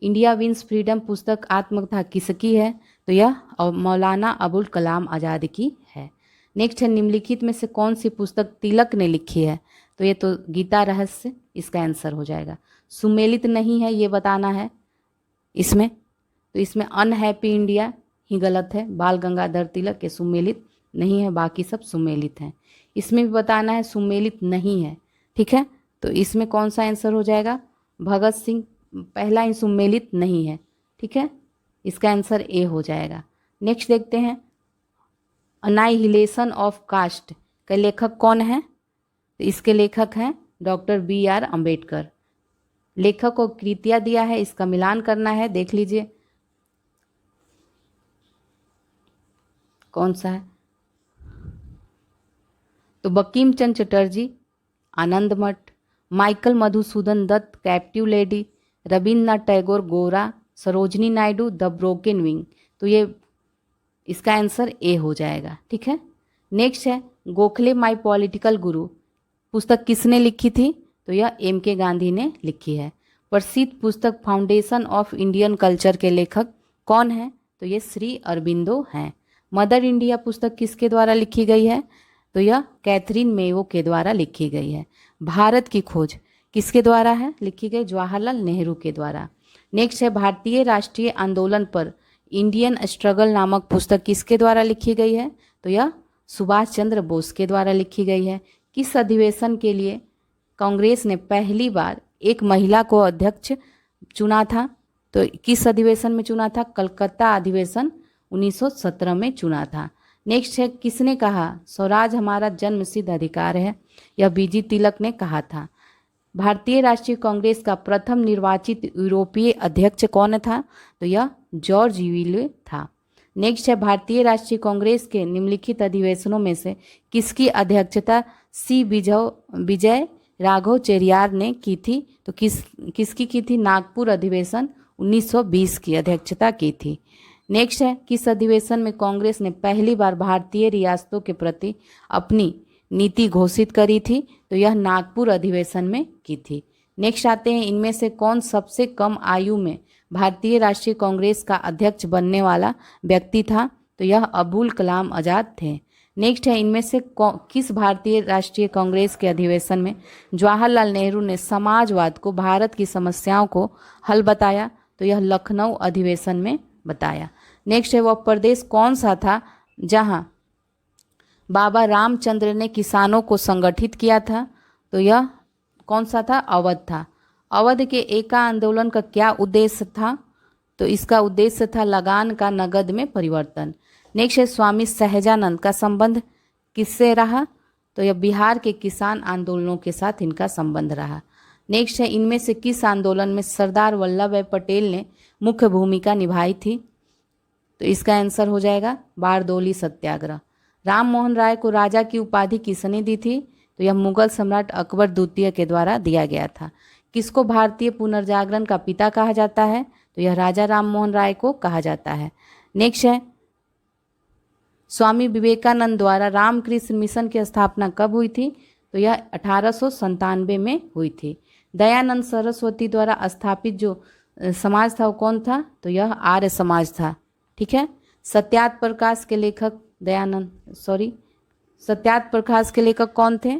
इंडिया विंस फ्रीडम पुस्तक आत्मकथा किसकी है? तो यह मौलाना अबुल कलाम आज़ाद की है। नेक्स्ट है, निम्नलिखित में से कौन सी पुस्तक तिलक ने लिखी है? तो ये तो गीता रहस्य, इसका आंसर हो जाएगा। सुमेलित नहीं है ये बताना है इसमें, तो इसमें अनहैप्पी इंडिया ही गलत है। बाल गंगाधर तिलक के सुमेलित नहीं है, बाकी सब सुमेलित हैं। इसमें भी बताना है सुमेलित नहीं है, ठीक है। तो इसमें कौन सा आंसर हो जाएगा? भगत सिंह पहला ही सुमेलित नहीं है, ठीक है। इसका आंसर ए हो जाएगा। नेक्स्ट देखते हैं, अनाइहिलेशन ऑफ कास्ट का लेखक कौन है? तो इसके लेखक हैं डॉक्टर बी.आर. अम्बेडकर। लेखक को कृतियाँ दिया है, इसका मिलान करना है, देख लीजिए कौन सा है। तो Bankim Chandra Chatterjee Anand Math, Michael Madhusudan Dutt captive lady, Rabindranath Tagore Gora, Sarojini Naidu the broken wing. तो ये इसका आंसर ए हो जाएगा, ठीक है। नेक्स्ट है, गोखले माई पॉलिटिकल गुरु पुस्तक किसने लिखी थी? तो यह M.K. गांधी ने लिखी है। प्रसिद्ध पुस्तक फाउंडेशन ऑफ इंडियन कल्चर के लेखक कौन है? तो ये श्री अरबिंदो हैं। मदर इंडिया पुस्तक किसके द्वारा लिखी गई है? तो यह कैथरीन मेयो के द्वारा लिखी गई है। भारत की खोज किसके द्वारा है लिखी गई? जवाहरलाल नेहरू के द्वारा। नेक्स्ट है, भारतीय राष्ट्रीय आंदोलन पर इंडियन स्ट्रगल नामक पुस्तक किसके द्वारा लिखी गई है? तो यह सुभाष चंद्र बोस के द्वारा लिखी गई है। किस अधिवेशन के लिए कांग्रेस ने पहली बार एक महिला को अध्यक्ष चुना था? तो किस अधिवेशन में चुना था? कलकत्ता अधिवेशन 1917 में चुना था। नेक्स्ट है, किसने कहा स्वराज हमारा जन्मसिद्ध अधिकार है? यह बीजी तिलक ने कहा था। भारतीय राष्ट्रीय कांग्रेस का प्रथम निर्वाचित यूरोपीय अध्यक्ष कौन था? तो यह जॉर्ज यूले था। नेक्स्ट है, भारतीय राष्ट्रीय कांग्रेस के निम्नलिखित अधिवेशनों में से किसकी अध्यक्षता सी विजय राघव चेरियार ने की थी? तो किसकी की थी? नागपुर अधिवेशन 1920 की अध्यक्षता की थी। नेक्स्ट है, किस अधिवेशन में कांग्रेस ने पहली बार भारतीय रियासतों के प्रति अपनी नीति घोषित करी थी? तो यह नागपुर अधिवेशन में की थी। नेक्स्ट आते हैं, इनमें से कौन सबसे कम आयु में भारतीय राष्ट्रीय कांग्रेस का अध्यक्ष बनने वाला व्यक्ति था? तो यह अबुल कलाम आज़ाद थे। नेक्स्ट है, इनमें से किस भारतीय राष्ट्रीय कांग्रेस के अधिवेशन में जवाहरलाल नेहरू ने समाजवाद को भारत की समस्याओं को हल बताया? तो यह लखनऊ अधिवेशन में बताया। नेक्स्ट है, वह प्रदेश कौन सा था जहां बाबा रामचंद्र ने किसानों को संगठित किया था? तो यह कौन सा था? अवध था। अवध के एका आंदोलन का क्या उद्देश्य था? तो इसका उद्देश्य था लगान का नगद में परिवर्तन। नेक्स्ट है, स्वामी सहजानंद का संबंध किससे रहा? तो यह बिहार के किसान आंदोलनों के साथ इनका संबंध रहा। नेक्स्ट है, इनमें से किस आंदोलन में सरदार वल्लभ भाई पटेल ने मुख्य भूमिका निभाई थी? तो इसका आंसर हो जाएगा बारदोली सत्याग्रह। राम मोहन राय को राजा की उपाधि किसने दी थी? तो यह मुगल सम्राट अकबर द्वितीय के द्वारा दिया गया था। किसको भारतीय पुनर्जागरण का पिता कहा जाता है? तो यह राजा राम मोहन राय को कहा जाता है। नेक्स्ट है, स्वामी विवेकानंद द्वारा रामकृष्ण मिशन की स्थापना कब हुई थी? तो यह 1897 में हुई थी। दयानंद सरस्वती द्वारा स्थापित जो समाज था वो कौन था? तो यह आर्य समाज था, ठीक है। सत्याग्रह प्रकाश के लेखक सत्याग्रह प्रकाश के लेखक कौन थे?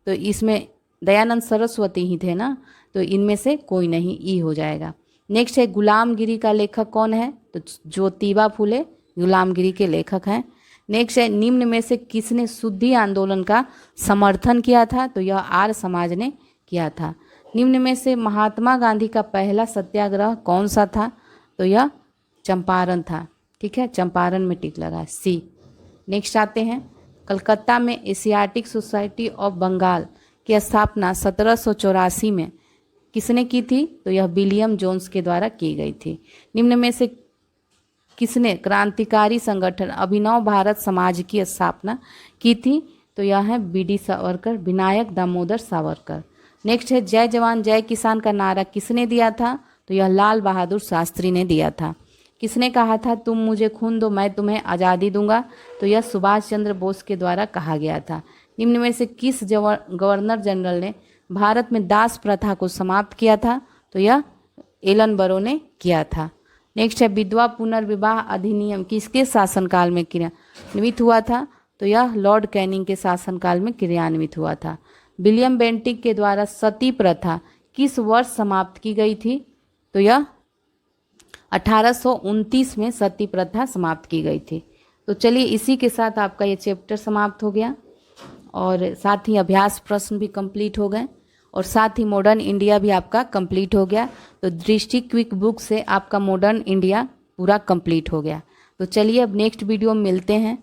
तो इसमें दयानंद सरस्वती ही थे ना, तो इनमें से कोई नहीं, ई हो जाएगा। नेक्स्ट है, गुलामगिरी का लेखक कौन है? तो ज्योतिबा फुले गुलामगिरी के लेखक हैं। नेक्स्ट है, निम्न में से किसने शुद्धि आंदोलन का समर्थन किया था? तो यह आर्य समाज ने किया था। निम्न में से महात्मा गांधी का पहला सत्याग्रह कौन सा था? तो यह चंपारण था, ठीक है। चंपारण में टिक लगा, सी। नेक्स्ट आते हैं, कलकत्ता में एशियाटिक सोसाइटी ऑफ बंगाल की स्थापना 1784 में किसने की थी? तो यह विलियम जोन्स के द्वारा की गई थी। निम्न में से किसने क्रांतिकारी संगठन अभिनव भारत समाज की स्थापना की थी? तो यह है बीडी सावरकर, विनायक दामोदर सावरकर। नेक्स्ट है जय जवान जय किसान का नारा किसने दिया था? तो यह लाल बहादुर शास्त्री ने दिया था। किसने कहा था तुम मुझे खून दो मैं तुम्हें आज़ादी दूंगा? तो यह सुभाष चंद्र बोस के द्वारा कहा गया था। निम्न में से किस गवर्नर जनरल ने भारत में दास प्रथा को समाप्त किया था? तो यह एलन बरो ने किया था। नेक्स्ट है विधवा पुनर्विवाह अधिनियम किसके शासनकाल में क्रियान्वित हुआ था? तो यह लॉर्ड कैनिंग के शासनकाल में क्रियान्वित हुआ था। विलियम बेंटिक के द्वारा सती प्रथा किस वर्ष समाप्त की गई थी? तो यह 1829 में सती प्रथा समाप्त की गई थी। तो चलिए इसी के साथ आपका ये चैप्टर समाप्त हो गया और साथ ही अभ्यास प्रश्न भी कंप्लीट हो गए और साथ ही मॉडर्न इंडिया भी आपका कंप्लीट हो गया। तो दृष्टि क्विक बुक से आपका मॉडर्न इंडिया पूरा कंप्लीट हो गया। तो चलिए अब नेक्स्ट वीडियो में मिलते हैं।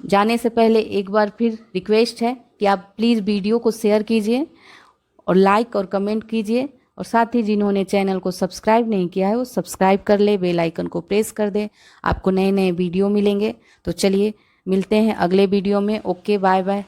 जाने से पहले एक बार फिर रिक्वेस्ट है कि आप प्लीज़ वीडियो को शेयर कीजिए और लाइक और कमेंट कीजिए और साथ ही जिन्होंने चैनल को सब्सक्राइब नहीं किया है वो सब्सक्राइब कर ले, बेल आइकन को प्रेस कर दे, आपको नए नए वीडियो मिलेंगे। तो चलिए मिलते हैं अगले वीडियो में। Okay, bye bye.